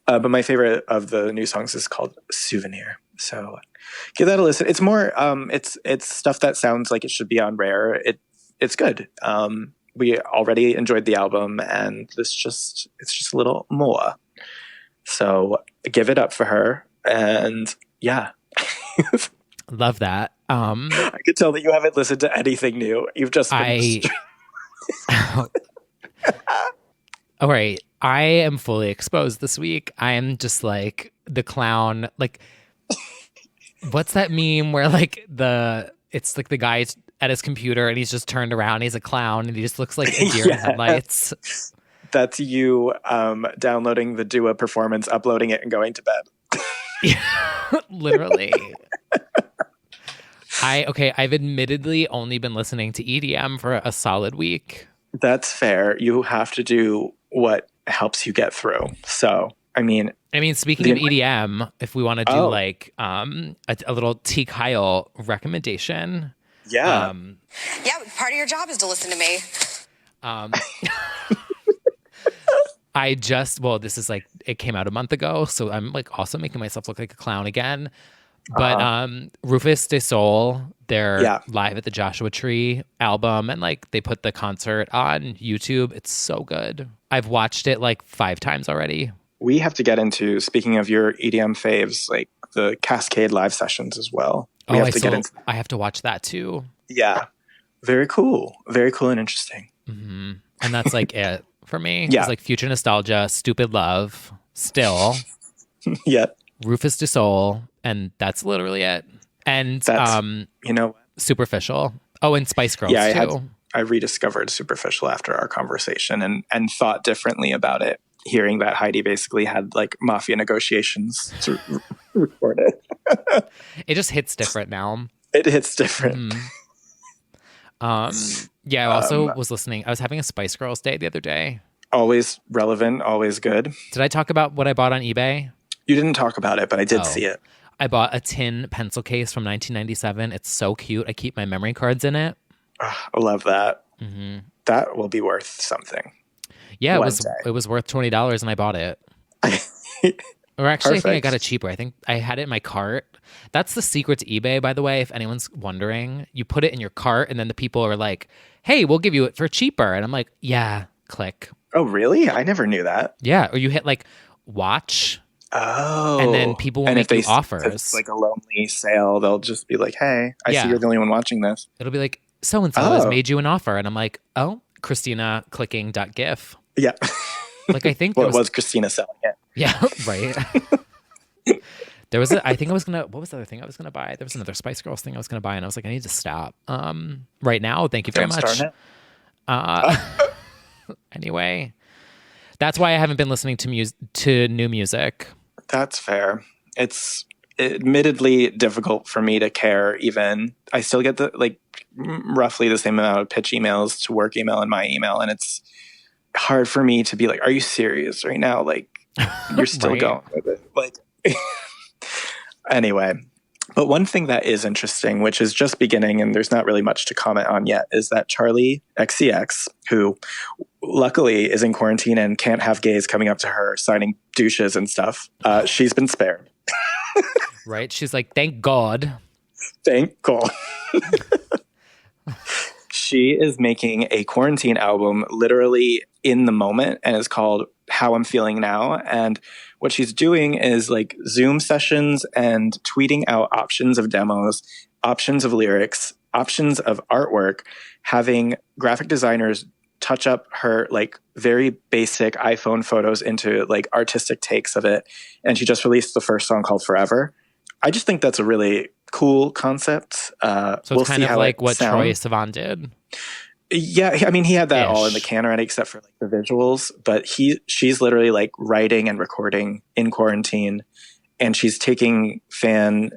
But my favorite of the new songs is called Souvenir. So give that a listen. It's more, it's stuff that sounds like it should be on Rare. It's good. We already enjoyed the album, and it's just a little more. So give it up for her. And yeah. Love that. I could tell that you haven't listened to anything new. You've just been All right. I am fully exposed this week. I am just like the clown. Like, what's that meme where it's like the guy at his computer and he's just turned around. He's a clown and he just looks like a deer in headlights. That's you downloading the Dua performance, uploading it, and going to bed. Literally. I've admittedly only been listening to EDM for a solid week. That's fair. You have to do what helps you get through. So, I mean, speaking of EDM, if we want to do a little T. Kyle recommendation. Yeah. Yeah, part of your job is to listen to me. This is like, it came out a month ago, so I'm like also making myself look like a clown again. But Rufus de Soul, they're live at the Joshua Tree album, and like they put the concert on YouTube. It's so good. I've watched it like 5 times already. We have to get into, speaking of your EDM faves, like the Cascade live sessions as well. We have to get into. I have to watch that too. Yeah. Very cool and interesting. Mm-hmm. And that's like it for me. Yeah. It's like Future Nostalgia, Stupid Love, still. Yeah. Rufus de Soul, and that's literally it. And That's, Superficial. Oh, and Spice Girls too. I rediscovered Superficial after our conversation and thought differently about it, hearing that Heidi basically had like mafia negotiations to record it. It just hits different now. It hits different. I also was listening. I was having a Spice Girls day the other day. Always relevant, always good. Did I talk about what I bought on eBay? You didn't talk about it, but I did see it. I bought a tin pencil case from 1997. It's so cute. I keep my memory cards in it. I love that. Mm-hmm. That will be worth something. Yeah, it was worth $20 and I bought it. Or actually, I think I got it cheaper. I think I had it in my cart. That's the secret to eBay, by the way, if anyone's wondering. You put it in your cart and then the people are like, hey, we'll give you it for cheaper. And I'm like, yeah, click. Oh, really? I never knew that. Yeah, or you hit like watch. Oh. And then people will make you offers. If it's like a lonely sale, they'll just be like, hey, I see you're the only one watching this. It'll be like, so-and-so has made you an offer. And I'm like, oh, Christina clicking.gif. Yeah. Like, I think it was Christina selling it. Yeah, right. There was what was the other thing I was going to buy? There was another Spice Girls thing I was going to buy, and I was like, I need to stop. Right now, thank you very much. Anyway, that's why I haven't been listening to new music. That's fair. It's admittedly difficult for me to care even. I still get roughly the same amount of pitch emails to work email and my email, and it's hard for me to be like, are you serious right now? Like, you're still going with it. Like, anyway. But one thing that is interesting, which is just beginning, and there's not really much to comment on yet, is that Charlie XCX, who luckily is in quarantine and can't have gays coming up to her signing douches and stuff, she's been spared. Right? She's like, thank God. Thank God. She is making a quarantine album literally in the moment, and it's called How I'm Feeling Now. And what she's doing is like Zoom sessions and tweeting out options of demos, options of lyrics, options of artwork, having graphic designers touch up her like very basic iPhone photos into like artistic takes of it. And she just released the first song called Forever. I just think that's a really cool concept. So it's kind of like what Troye Sivan did. Yeah, I mean, he had that all in the can already, except for like the visuals. But she's literally like writing and recording in quarantine, and she's taking fan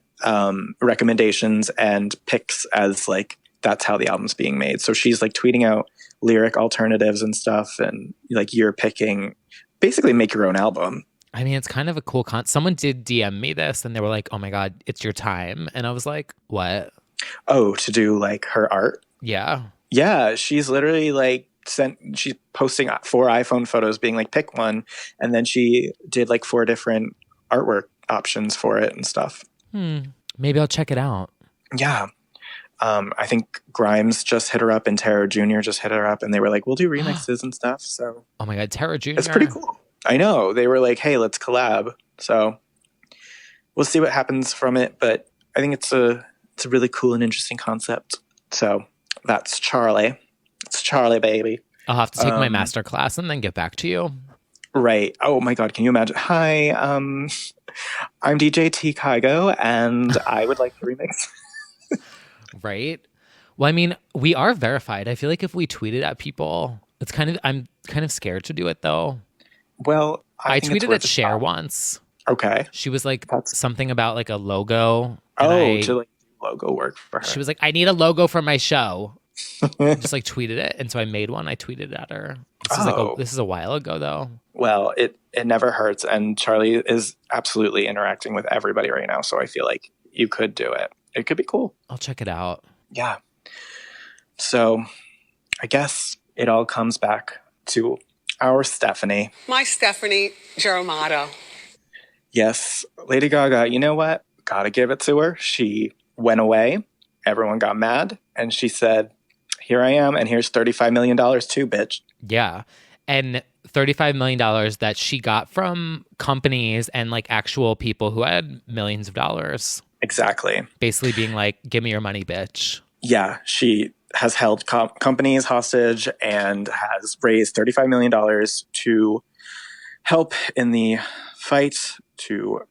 recommendations and picks as like that's how the album's being made. So she's like tweeting out lyric alternatives and stuff, and like you're picking, basically make your own album. I mean, it's kind of a cool someone did DM me this, and they were like, "Oh my God, it's your time," and I was like, "What?" Oh, to do like her art? Yeah. Yeah, she's literally like she's posting 4 iPhone photos being like, pick one. And then she did like 4 different artwork options for it and stuff. Maybe I'll check it out. Yeah. I think Grimes just hit her up and Tara Jr. just hit her up and they were like, we'll do remixes and stuff. So, oh my God, Tara Jr. It's pretty cool. I know. They were like, hey, let's collab. So we'll see what happens from it. But I think it's a really cool and interesting concept. So that's Charlie. It's Charlie, baby. I'll have to take my master class and then get back to you. Right. Oh my God. Can you imagine? Hi, I'm DJ T Kygo and I would like to remix. Right. Well, I mean, we are verified. I feel like if we tweeted at people, I'm kind of scared to do it though. Well, I tweeted at Cher once. Okay. She was like something about like a logo. To like logo work for her. She was like, I need a logo for my show. Just like tweeted it. And so I made one. I tweeted at her. This is a while ago though. Well, it never hurts. And Charlie is absolutely interacting with everybody right now. So I feel like you could do it. It could be cool. I'll check it out. Yeah. So I guess it all comes back to our Stephanie. My Stephanie Germano. Yes, Lady Gaga, you know what? Gotta give it to her. She went away. Everyone got mad. And she said, here I am. And here's $35 million too, bitch. Yeah. And $35 million that she got from companies and like actual people who had millions of dollars. Exactly. Basically being like, give me your money, bitch. Yeah, she has held companies hostage and has raised $35 million to help in the fight to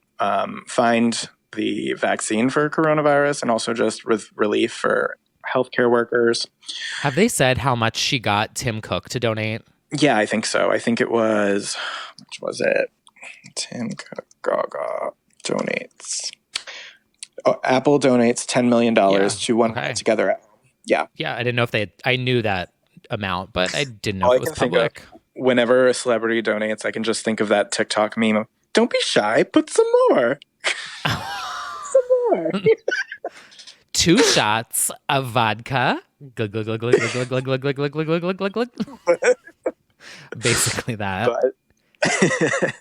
find the vaccine for coronavirus and also just with relief for healthcare workers. Have they said how much she got Tim Cook to donate? Yeah, I think so. I think it was, how much was it? Tim Cook, Gaga donates. Oh, Apple donates $10 million to One Together. Yeah. Yeah, I didn't know if they had, I knew that amount, but I didn't know All if it was public. Whenever a celebrity donates, I can just think of that TikTok meme of, don't be shy, put some more. Some more. 2 shots of vodka. Glug, glug, glug, glug, glug, glug, glug, glug, glug, glug, glug, glug, glug. Basically that. But,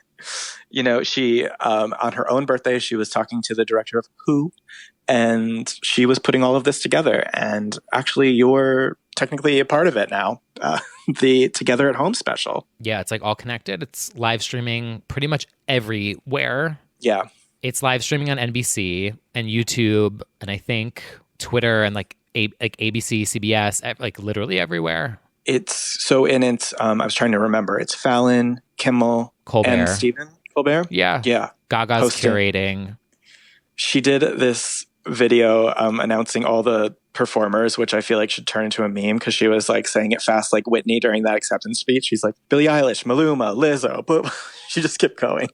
you know, she, on her own birthday, she was talking to the director of Who, and she was putting all of this together. And actually, you're technically a part of it now. The Together at Home special. Yeah, it's like all connected. It's live streaming pretty much everywhere. Yeah. It's live streaming on NBC and YouTube, and I think Twitter and like ABC, CBS, like literally everywhere. It's so, and it's, I was trying to remember, it's Fallon, Kimmel, Colbert. and Stephen Colbert. Yeah. Yeah. Gaga's hosting. curating. She did this video announcing all the performers, which I feel like should turn into a meme because she was like saying it fast like Whitney during that acceptance speech. She's like, Billie Eilish, Maluma, Lizzo, but she just kept going.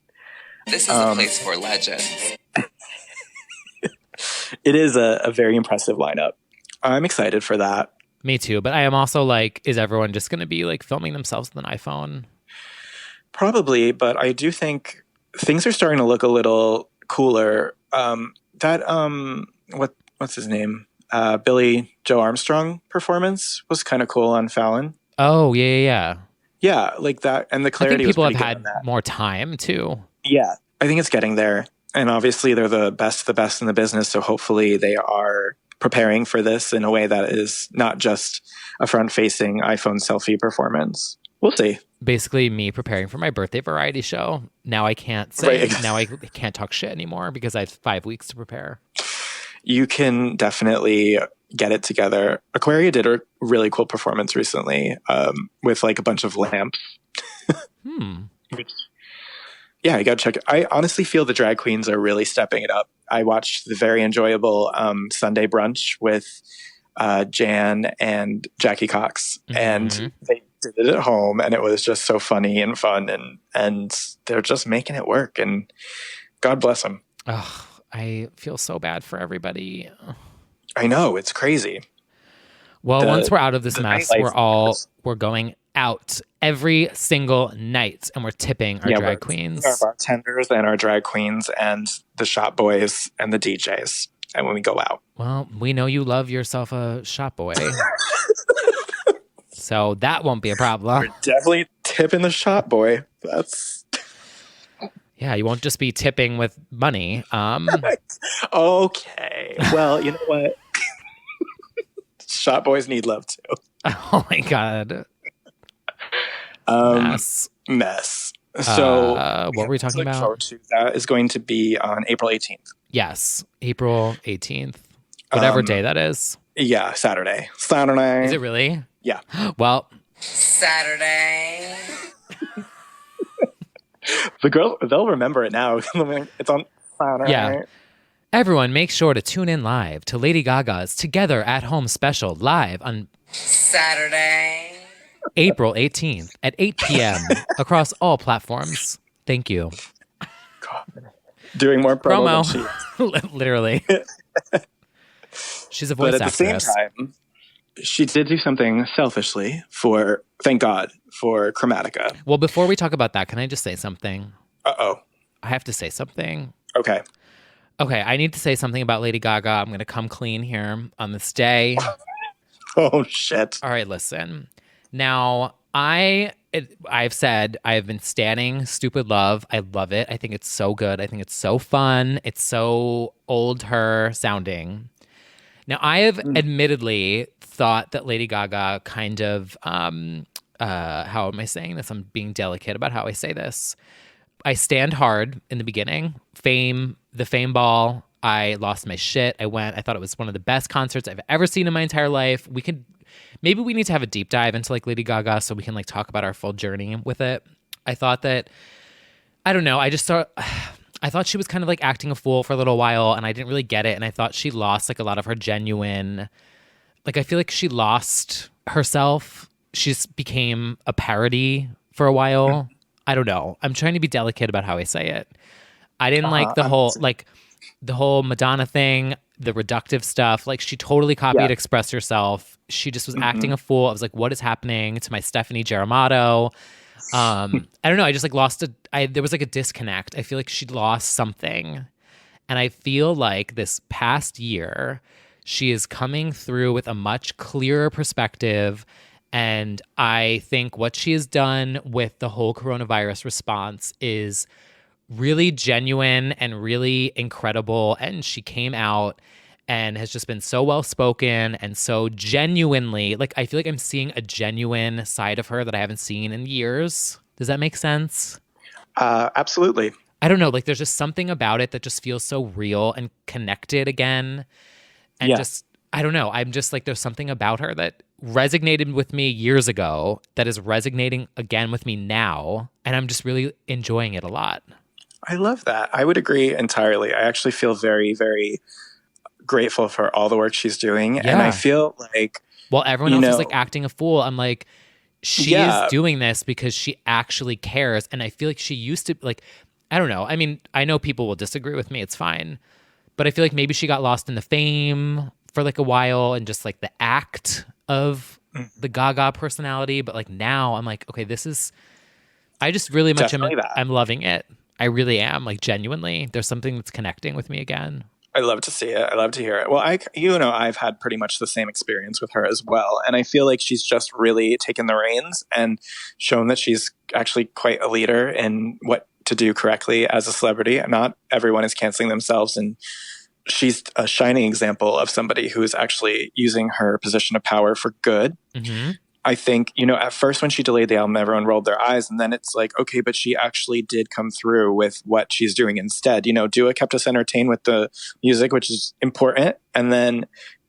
This is a place for legends. It is a very impressive lineup. I'm excited for that. Me too, but I am also like, is everyone just going to be like filming themselves with an iPhone? Probably, but I do think things are starting to look a little cooler. What's his name? Billy Joe Armstrong performance was kind of cool on Fallon. Oh, yeah. Yeah, like that. And the I clarity think people was have pretty had good on that. more time too. Yeah, I think it's getting there. And obviously they're the best in the business. So hopefully they are preparing for this in a way that is not just a front-facing iPhone selfie performance. We'll see. Basically me preparing for my birthday variety show. Now I can't say, now I can't talk shit anymore because I have 5 weeks to prepare. You can definitely get it together. Aquaria did a really cool performance recently with like a bunch of lamps. Yeah, you got to check it. I honestly feel the drag queens are really stepping it up. I watched the very enjoyable Sunday brunch with Jan and Jackie Cox, and they did it at home, and it was just so funny and fun, and they're just making it work, and God bless them. Ugh, I feel so bad for everybody. I know, it's crazy. Well, once we're out of this mess, we're going out every single night, and we're tipping our drag queens, our bartenders, and our drag queens, and the shop boys and the DJs. And when we go out, well, we know you love yourself a shop boy, so that won't be a problem. We're definitely tipping the shop boy. That's yeah. You won't just be tipping with money. Okay. Well, you know what? Shop boys need love too. Oh my god. Mess. So what were we talking about? That is going to be on April 18th. Yes, April 18th. Whatever day that is. Yeah, Saturday. Saturday. Is it really? Yeah. Well, Saturday. The girl, they'll remember it now. It's on Saturday. Yeah. Everyone, make sure to tune in live to Lady Gaga's Together at Home special live on Saturday, April 18th at 8 p.m. across all platforms. Thank you. God. Doing more promo. Literally. She's a voice actress. But at the same time, she did do something selfishly thank God, for Chromatica. Well, before we talk about that, can I just say something? Uh-oh. I have to say something. Okay, I need to say something about Lady Gaga. I'm going to come clean here on this day. Oh shit. All right, listen. Now, I've said I've been standing Stupid Love. I love it. I think it's so good. I think it's so fun. It's so old her sounding. Now, I have admittedly thought that Lady Gaga kind of how am I saying this? I'm being delicate about how I say this. I stand hard in the beginning. The Fame Ball. I lost my shit. I thought it was one of the best concerts I've ever seen in my entire life. Maybe we need to have a deep dive into like Lady Gaga so we can like talk about our full journey with it. I thought that, I don't know. I thought she was kind of like acting a fool for a little while and I didn't really get it. And I thought she lost like a lot of her genuine, like I feel like she lost herself. She just became a parody for a while. I don't know. I'm trying to be delicate about how I say it. I didn't like the whole Madonna thing, the reductive stuff. Like she totally copied Express Yourself. She just was acting a fool. I was like, what is happening to my Stephanie Geramato? I don't know. I just like there was like a disconnect. I feel like she lost something. And I feel like this past year, she is coming through with a much clearer perspective. And I think what she has done with the whole coronavirus response is really genuine and really incredible. And she came out and has just been so well spoken and so genuinely, like, I feel like I'm seeing a genuine side of her that I haven't seen in years. Does that make sense? Absolutely. I don't know. Like, there's just something about it that just feels so real and connected again. And just, I don't know. I'm just like, there's something about her that resonated with me years ago that is resonating again with me now. And I'm just really enjoying it a lot. I love that. I would agree entirely. I actually feel very, very grateful for all the work she's doing. And I feel like, while everyone else is like acting a fool, I'm like, she is doing this because she actually cares. And I feel like she used to, like, I don't know. I mean, I know people will disagree with me. It's fine. But I feel like maybe she got lost in the fame for like a while and just like the act of the Gaga personality. But like now I'm like, okay, I just really much I'm loving it. I really am, like, genuinely. There's something that's connecting with me again. I love to see it. I love to hear it. Well, I've had pretty much the same experience with her as well. And I feel like she's just really taken the reins and shown that she's actually quite a leader in what to do correctly as a celebrity. Not everyone is canceling themselves. And she's a shining example of somebody who is actually using her position of power for good. Mm-hmm. I think, at first when she delayed the album, everyone rolled their eyes. And then it's like, okay, but she actually did come through with what she's doing instead. Dua kept us entertained with the music, which is important. And then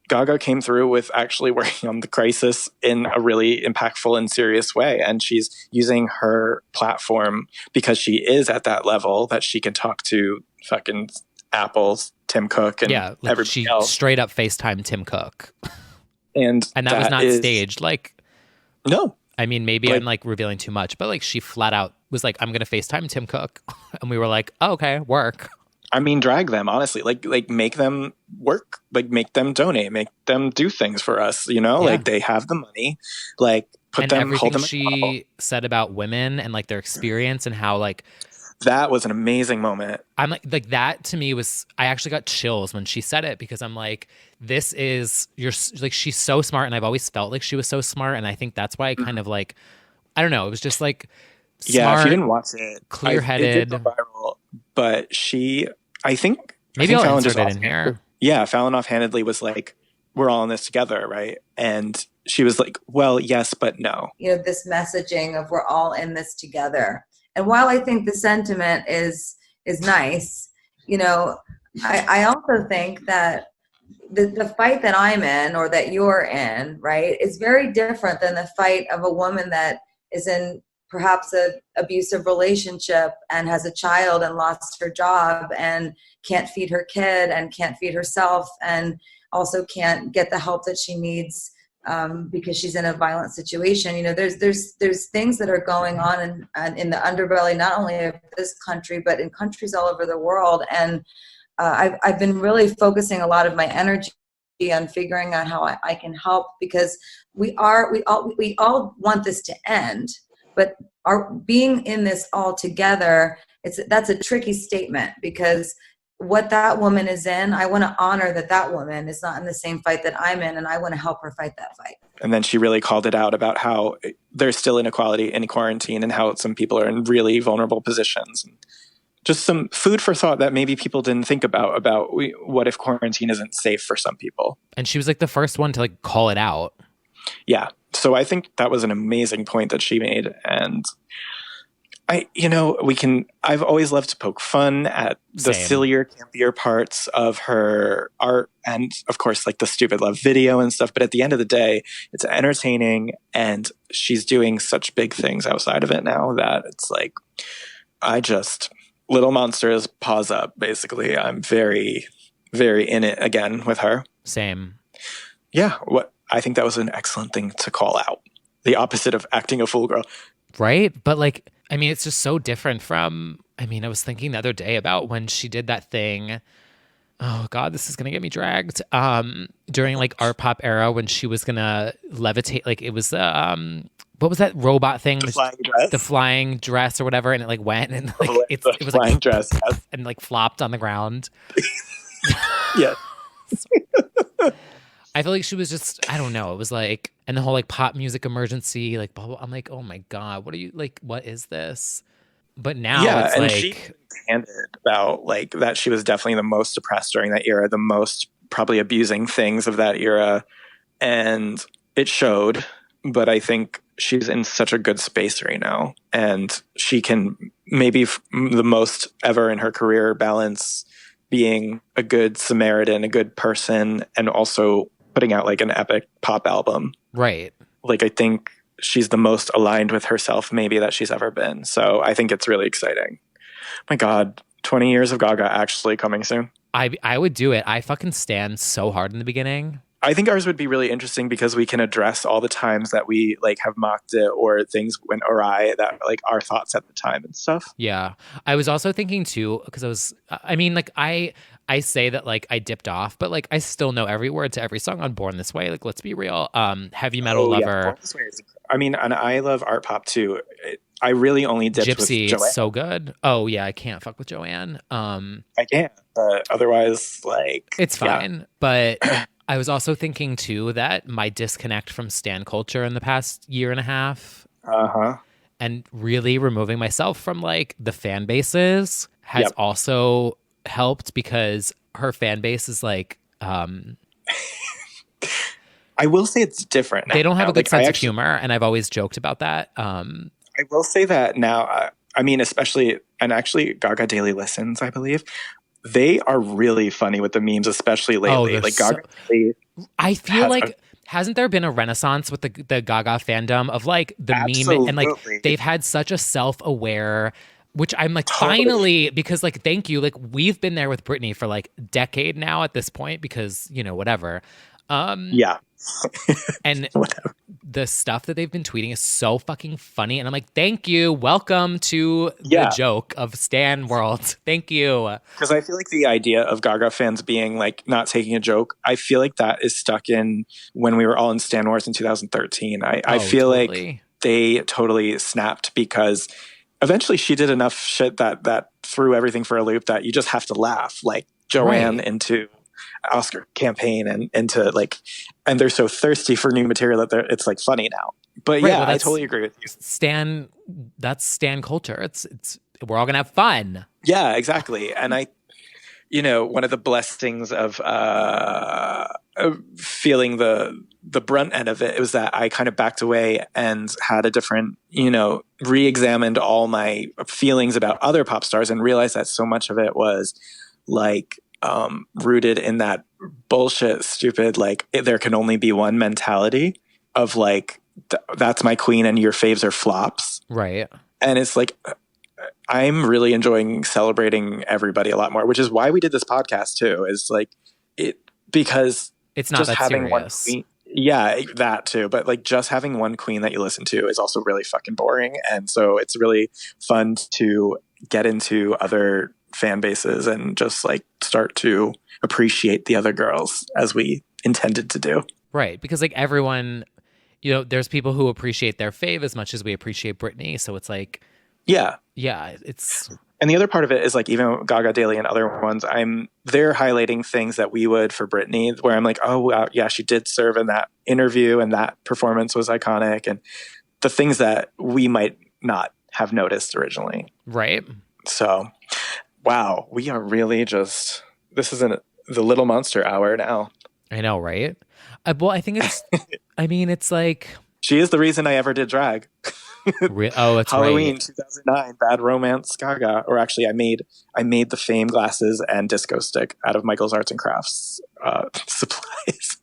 Gaga came through with actually working on the crisis in a really impactful and serious way. And she's using her platform because she is at that level that she can talk to fucking Apple's Tim Cook and everybody else. Straight up FaceTime Tim Cook. And that was not staged. Like, no. I mean, maybe I'm like revealing too much, but like she flat out was like, I'm going to FaceTime Tim Cook. And we were like, oh, okay, work. I mean, drag them, honestly. Like make them work. Like make them donate. Make them do things for us, Like they have the money. Like hold them everything she said about women and like their experience and how like that was an amazing moment. I'm like that to me was, I actually got chills when she said it because I'm like, you're like, she's so smart. And I've always felt like she was so smart. And I think that's why I kind of like, I don't know. It was just like, smart, if you didn't watch it, clear-headed. It did go viral, but I think I'll Fallon insert it in here. Yeah. Fallon offhandedly was like, we're all in this together. Right. And she was like, well, yes, but no. This messaging of we're all in this together. And while I think the sentiment is nice, I also think that the fight that I'm in or that you're in, right, is very different than the fight of a woman that is in perhaps an abusive relationship and has a child and lost her job and can't feed her kid and can't feed herself and also can't get the help that she needs because she's in a violent situation. There's things that are going on in the underbelly, not only of this country, but in countries all over the world. And I've been really focusing a lot of my energy on figuring out how I can help, because we all want this to end, but our being in this all together, that's a tricky statement, because what that woman is in. I want to honor that woman is not in the same fight that I'm in, and I want to help her fight that fight. And then she really called it out about how there's still inequality in quarantine and how some people are in really vulnerable positions. Just some food for thought that maybe people didn't think about what if quarantine isn't safe for some people. And she was like the first one to like call it out. Yeah. So I think that was an amazing point that she made. And I've always loved to poke fun at the sillier, campier parts of her art and, of course, like the Stupid Love video and stuff. But at the end of the day, it's entertaining and she's doing such big things outside of it now that it's like, Little Monsters, paws up, basically. I'm very, very in it again with her. Same. Yeah. I think that was an excellent thing to call out. The opposite of acting a fool girl. Right? But like, I mean, it's just so different from, I was thinking the other day about when she did that thing. Oh God, this is going to get me dragged. During like art pop era when she was going to levitate, like it was, what was that robot thing? The flying dress? The flying dress or whatever. And it like went and like, it was flying like, dress, yes. And like flopped on the ground. Yeah. I feel like she was just, I don't know. It was like, and the whole like pop music emergency, like, blah, blah, I'm like, oh my God, what is this? But now it's and like. she candid about like that she was definitely the most depressed during that era, the most probably abusing things of that era. And it showed, but I think she's in such a good space right now. And she can maybe the most ever in her career balance being a good Samaritan, a good person, and also putting out like an epic pop album. Right. Like I think she's the most aligned with herself maybe that she's ever been. So I think it's really exciting. My God, 20 years of Gaga actually coming soon. I would do it. I fucking stand so hard in the beginning. I think ours would be really interesting because we can address all the times that we like have mocked it or things went awry that like our thoughts at the time and stuff. Yeah. I was also thinking too, because I say that like I dipped off, but like I still know every word to every song on Born This Way. Like, let's be real. Heavy Metal Lover. Yeah. Born This Way is, and I love art pop too. I really only dipped Gypsy, with Joanne. it's so good. Oh yeah, I can't fuck with Joanne. I can't, but otherwise, like it's fine. Yeah. But I was also thinking too that my disconnect from stan culture in the past year and a half, and really removing myself from like the fan bases has also helped because her fan base is like. I will say it's different now. They don't have a good sense of humor, and I've always joked about that. I will say that now, especially, and actually Gaga Daily Listens, I believe, they are really funny with the memes, especially lately. Like Gaga Daily I feel like, hasn't there been a renaissance with the Gaga fandom of like the Absolutely. meme? And like they've had such a self-aware, which I'm like, finally, because like, thank you. Like we've been there with Britney for like a decade now at this point because, whatever. Yeah. And the stuff that they've been tweeting is so fucking funny. And I'm like, thank you. Welcome to the joke of Stan World. Thank you. Because I feel like the idea of Gaga fans being like not taking a joke, I feel like that is stuck in when we were all in Stan Wars in 2013. I feel totally. Like they totally snapped because eventually she did enough shit that threw everything for a loop that you just have to laugh. Like Joanne into Oscar campaign and into like, and they're so thirsty for new material that it's like funny now. But yeah, I totally agree with you. That's Stan culture. It's we're all gonna have fun. Yeah, exactly. And one of the blessings of feeling the brunt end of it was that I kind of backed away and had a different, re-examined all my feelings about other pop stars and realized that so much of it was like rooted in that bullshit, stupid, like there can only be one mentality of like, that's my queen and your faves are flops. Right. And it's like, I'm really enjoying celebrating everybody a lot more, which is why we did this podcast too, is like because it's not just that having serious. one queen. Yeah, that too. But like just having one queen that you listen to is also really fucking boring. And so it's really fun to get into other fan bases and just like start to appreciate the other girls as we intended to do. Right. Because like everyone, there's people who appreciate their fave as much as we appreciate Britney. So it's like, yeah, it's And the other part of it is like even Gaga Daily and other ones, they're highlighting things that we would for Britney, where I'm like, oh wow, yeah, she did serve in that interview and that performance was iconic, and the things that we might not have noticed originally. Right. So, wow, we are really just, this is the Little Monster hour now. I know, right? Well, I think it's, I mean, it's like. She is the reason I ever did drag. That's Halloween right. 2009, Bad Romance, Gaga. Or actually, I made the Fame glasses and disco stick out of Michael's Arts and Crafts supplies.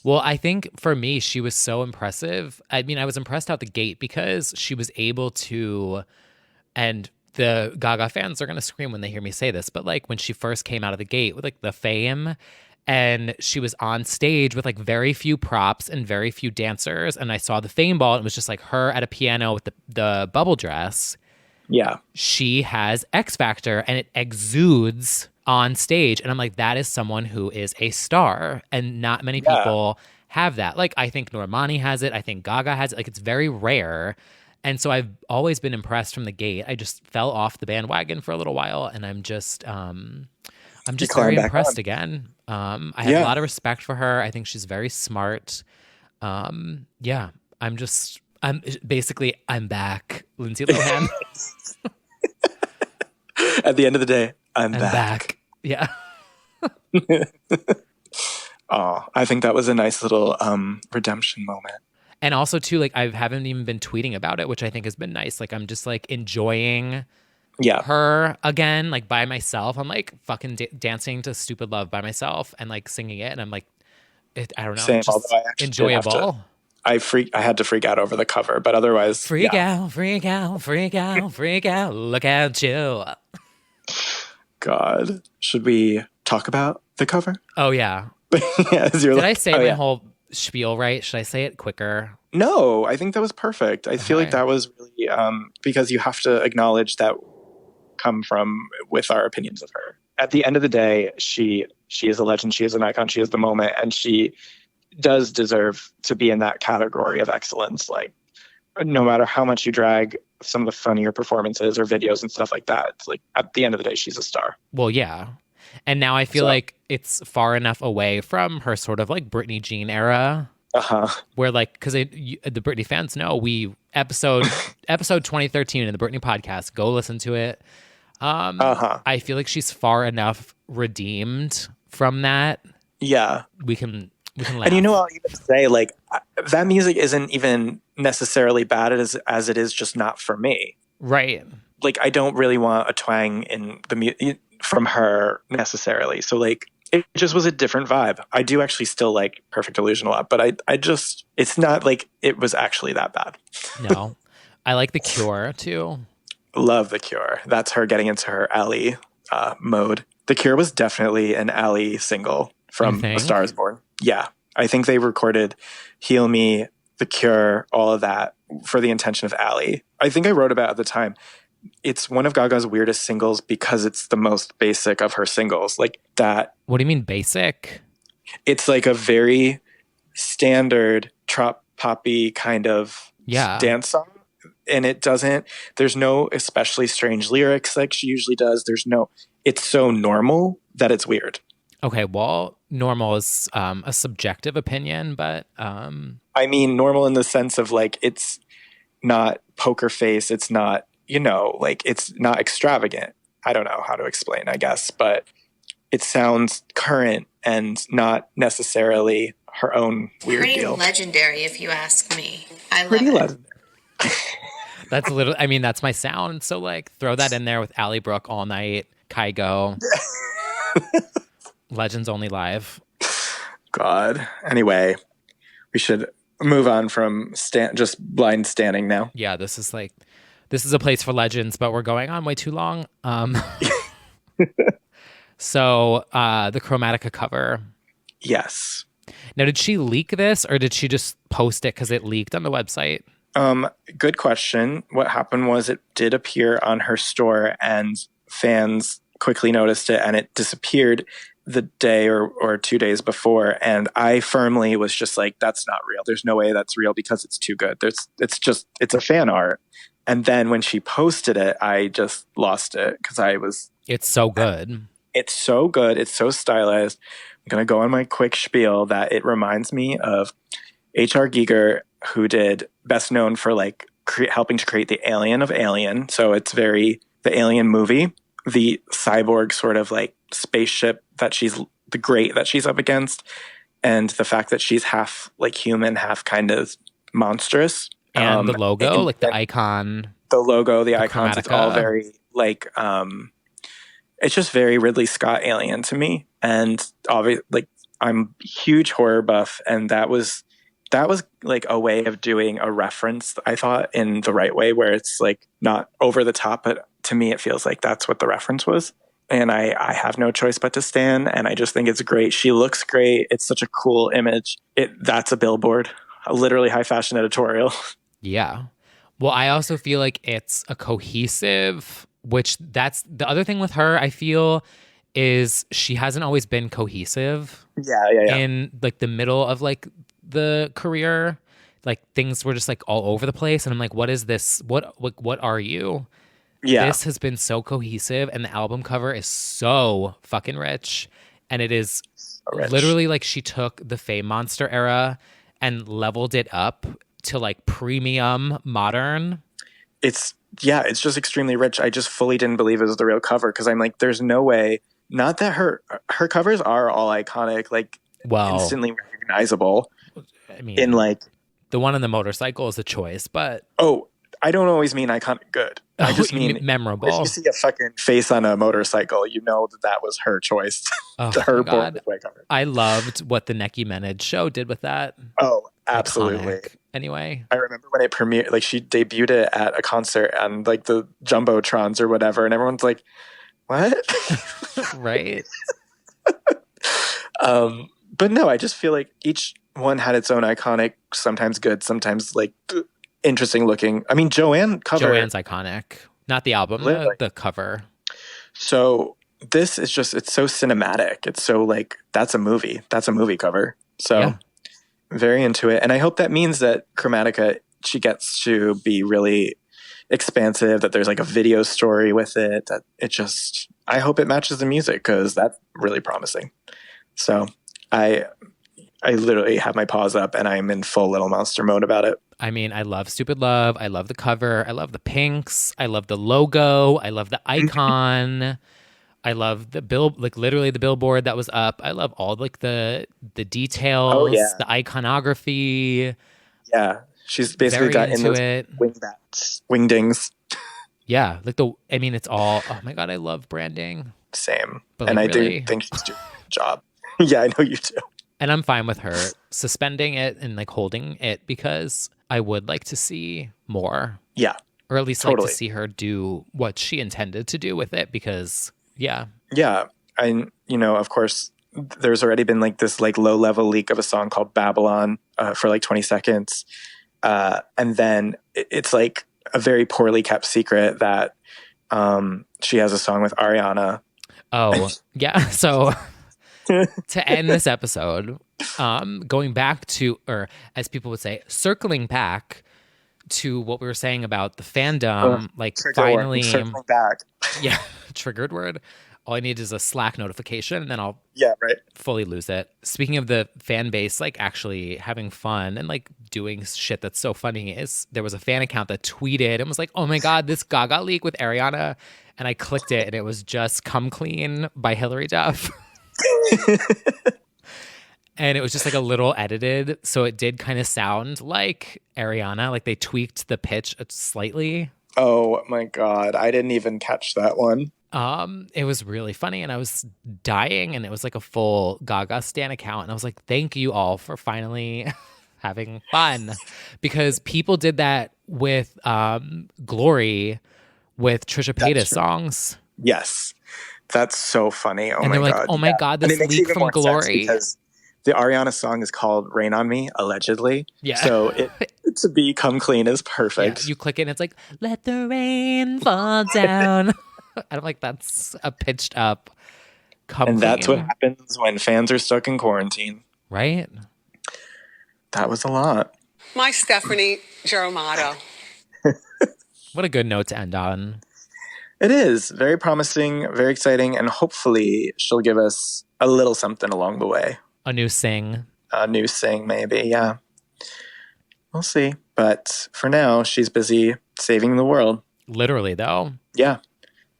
Well, I think for me, she was so impressive. I mean, I was impressed out the gate because she was able to, and the Gaga fans are going to scream when they hear me say this, but like when she first came out of the gate with like the Fame, and she was on stage with like very few props and very few dancers, and I saw the Fame ball, and it was just like her at a piano with the bubble dress. Yeah. She has X Factor, and it exudes on stage. And I'm like, that is someone who is a star. And not many people have that. Like, I think Normani has it. I think Gaga has it. Like, it's very rare. And so I've always been impressed from the gate. I just fell off the bandwagon for a little while. And I'm just very impressed again. I have a lot of respect for her. I think she's very smart. I'm back, Lindsay Lohan. At the end of the day, I'm back. Yeah. Oh, I think that was a nice little redemption moment. And also too, like I haven't even been tweeting about it, which I think has been nice. Like I'm just like enjoying her again, like by myself. I'm like fucking dancing to Stupid Love by myself and like singing it. And I'm like, I don't know, Same, just enjoyable. I had to freak out over the cover, but otherwise, freak out, freak out, freak out, freak out. Look out, you. God, should we talk about the cover? Oh yeah. Did I say my whole spiel right? Should I say it quicker? No, I think that was perfect. I feel like that was really because you have to acknowledge that come from with our opinions of her. At the end of the day, she is a legend. She is an icon. She is the moment, and she does deserve to be in that category of excellence. Like, no matter how much you drag some of the funnier performances or videos and stuff like that, it's like at the end of the day, she's a star. Well, yeah. And now I feel like it's far enough away from her sort of like Britney Jean era. Where like, because the Britney fans know episode 2013 in the Britney podcast, go listen to it. I feel like she's far enough redeemed from that. Yeah. We can laugh. And I'll even say like that music isn't even necessarily bad as it is just not for me. Right. Like I don't really want a twang in the music from her necessarily. So like it just was a different vibe. I do actually still like Perfect Illusion a lot, but I just, it's not like it was actually that bad. No. I like The Cure too. Love The Cure. That's her getting into her Ally mode. The Cure was definitely an Ally single from A Star Is Born. Yeah. I think they recorded Heal Me, The Cure, all of that for the intention of Ally. I think I wrote about at the time, it's one of Gaga's weirdest singles because it's the most basic of her singles. Like that. What do you mean basic? It's like a very standard trop poppy kind of dance song. And there's no especially strange lyrics like she usually does. It's so normal that it's weird. Okay, well, normal is a subjective opinion, but... I mean normal in the sense of like, it's not poker face. It's not, like it's not extravagant. I don't know how to explain, I guess, but it sounds current and not necessarily her own weird deal. Pretty legendary, if you ask me. I love Pretty it. legendary. That's my sound. So like throw that in there with Ally Brooke All Night, Kygo. Legends Only Live. God. Anyway, we should move on from just blind standing now. Yeah, this is a place for legends, but we're going on way too long. So the Chromatica cover. Yes. Now, did she leak this or did she just post it because it leaked on the website? Good question. What happened was it did appear on her store and fans quickly noticed it and it disappeared the day or 2 days before. And I firmly was just like, that's not real. There's no way that's real because it's too good. It's a fan art. And then when she posted it, I just lost it because It's so good. it's so good. It's so stylized. I'm going to go on my quick spiel that it reminds me of H.R. Giger, who did best known for like helping to create the alien of Alien. So it's very the alien movie, the cyborg sort of like spaceship that she's the great that she's up against. And the fact that she's half like human, half kind of monstrous. And the logo, like the icon. The logo, the icons, it's all very like it's just very Ridley Scott alien to me. And obviously like I'm a huge horror buff, and that was like a way of doing a reference, I thought, in the right way, where it's like not over the top, but to me it feels like that's what the reference was. And I have no choice but to stan, and I just think it's great. She looks great. It's such a cool image. That's a billboard, a literally high fashion editorial. Yeah. Well, I also feel like it's a cohesive, which that's the other thing with her, I feel, is she hasn't always been cohesive. Yeah. In like the middle of like the career, like things were just like all over the place, and I'm like, what is this? What are you? Yeah. This has been so cohesive, and the album cover is so fucking rich, and it is literally like she took the Fame Monster era and leveled it up to like premium modern. It's just extremely rich. I just fully didn't believe it was the real cover because I'm like, there's no way. Not that her covers are all iconic, like instantly recognizable. I mean, in like the one on the motorcycle is a choice, but I don't always mean iconic good. I just mean memorable. If you see a fucking face on a motorcycle, you know that was her choice. Her Born This Way cover. I loved what the Nicki Minaj show did with that. Oh, absolutely. Iconic. Anyway, I remember when it premiered, like she debuted it at a concert on like the Jumbotrons or whatever, and everyone's like, "What?" Right. But no, I just feel like each one had its own iconic, sometimes good, sometimes like interesting looking. I mean, Joanne's iconic, not the album, the cover. So this is just, it's so cinematic. It's so like, that's a movie cover. So very into it. And I hope that means that Chromatica, she gets to be really expansive, that there's like a video story with it, that it just, I hope it matches the music because that's really promising. So I literally have my paws up and I'm in full Little Monster mode about it. I mean, I love Stupid Love. I love the cover. I love the pinks. I love the logo. I love the icon. I love the like literally the billboard that was up. I love all like the details, the iconography. Yeah. She's basically got in those wingdings. Yeah. Like it's all, oh my God, I love branding. Same. But and I really, do think she's doing a good job. Yeah, I know you do. And I'm fine with her suspending it and like holding it because I would like to see more. Yeah. Or at least like to see her do what she intended to do with it because, yeah. Yeah. Of course, there's already been like this like low level leak of a song called Babylon for like 20 seconds. And then it's like a very poorly kept secret that she has a song with Ariana. Oh, yeah. So to end this episode, going back to, or as people would say, circling back to what we were saying about the fandom, like finally circling back. Yeah, triggered word. All I need is a Slack notification and then I'll fully lose it. Speaking of the fan base, like actually having fun and like doing shit that's so funny, is there was a fan account that tweeted and was like, oh my God, this Gaga leak with Ariana. And I clicked it and it was just Come Clean by Hilary Duff. And it was just like a little edited. So it did kind of sound like Ariana, like they tweaked the pitch slightly. Oh my God. I didn't even catch that one. It was really funny and I was dying and it was like a full Gaga stan account. And I was like, thank you all for finally having fun, because people did that with Glory with Trisha Paytas songs. Yes. That's so funny. Oh and my they're God. Like, oh my God, this leak from Glory. Because the Ariana song is called Rain on Me, allegedly. Yeah. So to be Come Clean is perfect. Yeah, you click it and it's like, let the rain fall down. And I'm like, that's a pitched up Come Clean. And that's what happens when fans are stuck in quarantine. Right? That was a lot. My Stephanie Geromado. What a good note to end on. It is very promising, very exciting, and hopefully she'll give us a little something along the way. A new sing. A new sing, maybe. Yeah. We'll see. But for now, she's busy saving the world. Literally, though. Yeah.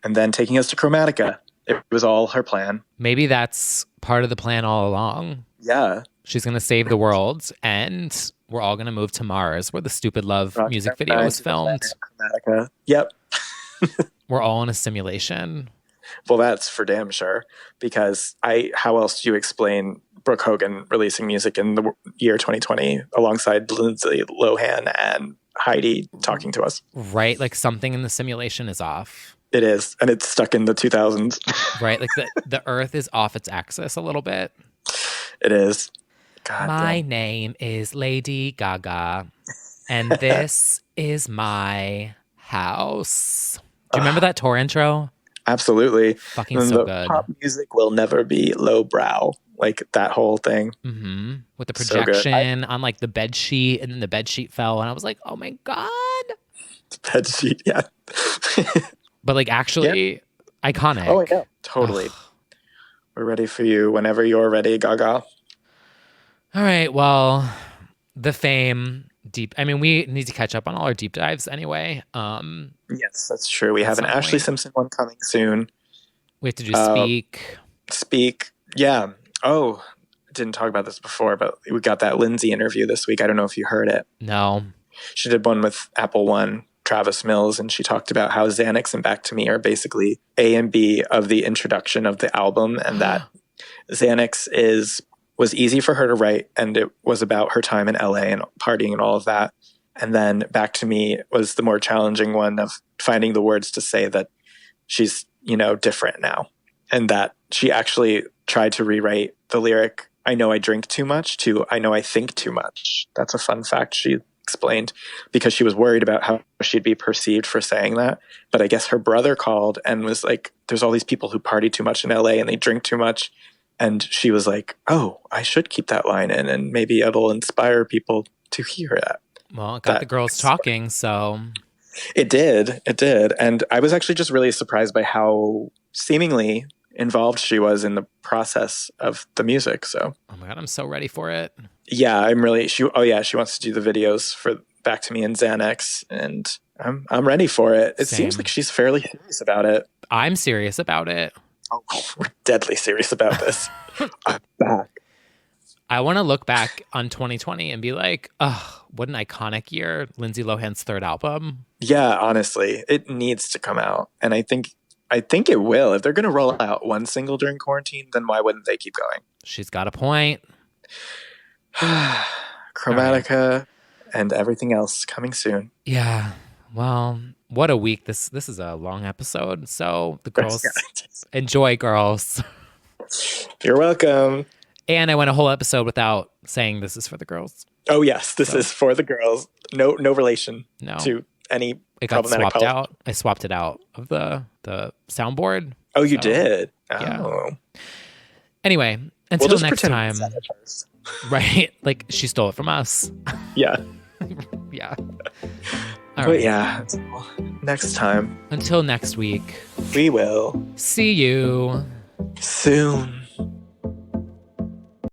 And then taking us to Chromatica. It was all her plan. Maybe that's part of the plan all along. Yeah. She's going to save the world, and we're all going to move to Mars, where the Stupid Love music video was filmed. Chromatica. Yep. We're all in a simulation. Well, that's for damn sure. Because how else do you explain Brooke Hogan releasing music in the year 2020 alongside Lindsay Lohan and Heidi talking to us? Right? Like something in the simulation is off. It is. And it's stuck in the 2000s. Right? Like the Earth is off its axis a little bit. It is. God My damn. name is Lady Gaga, and this is my house. Do you remember that tour intro? Absolutely. Fucking And so the good. pop music will never be lowbrow. Like that whole thing. Mm-hmm. With the So good. projection on like the bed sheet, and then the bed sheet fell, and I was like, oh my God. Bed sheet, yeah. But like actually iconic. Oh, yeah. Totally. We're ready for you whenever you're ready, Gaga. All right. Well, the fame deep. I mean, we need to catch up on all our deep dives anyway. Yes, that's true. We have an some Ashley point. Simpson one coming soon. We have to do Speak. Speak. Yeah. Oh, I didn't talk about this before, but we got that Lindsay interview this week. I don't know if you heard it. No. She did one with Apple One, Travis Mills, and she talked about how Xanax and Back to Me are basically A and B of the introduction of the album, and that Xanax was easy for her to write, and it was about her time in LA and partying and all of that. And then Back to Me was the more challenging one of finding the words to say that she's, different now. And that she actually tried to rewrite the lyric, I know I drink too much, to I know I think too much. That's a fun fact she explained, because she was worried about how she'd be perceived for saying that. But I guess her brother called and was like, there's all these people who party too much in LA and they drink too much. And she was like, oh, I should keep that line in, and maybe it'll inspire people to hear that. Well, it got the girls talking, so. It did. And I was actually just really surprised by how seemingly involved she was in the process of the music. So, Oh my God, I'm so ready for it. yeah, she wants to do the videos for Back to Me and Xanax, and I'm ready for it. It seems Same. like she's fairly serious about it. I'm serious about it. Oh, we're deadly serious about this. I'm back. I want to look back on 2020 and be like, oh, what an iconic year. Lindsay Lohan's third album. Yeah, honestly, it needs to come out, and I think it will. If they're going to roll out one single during quarantine, then why wouldn't they keep going? She's got a point. Chromatica and everything else coming soon. Yeah. Well, what a week. This is a long episode. So the girls enjoy, girls. You're welcome. And I went a whole episode without saying this is for the girls. Oh yes, this is for the girls. No relation No. to any It got problematic swapped policy. out. I swapped it out of the soundboard. Oh, you So, did? yeah. Oh. Anyway, We'll until just next pretend time. we said it first. Right? Like she stole it from us. Yeah. Yeah. All But right. yeah, until next time Until next week. we will See you soon.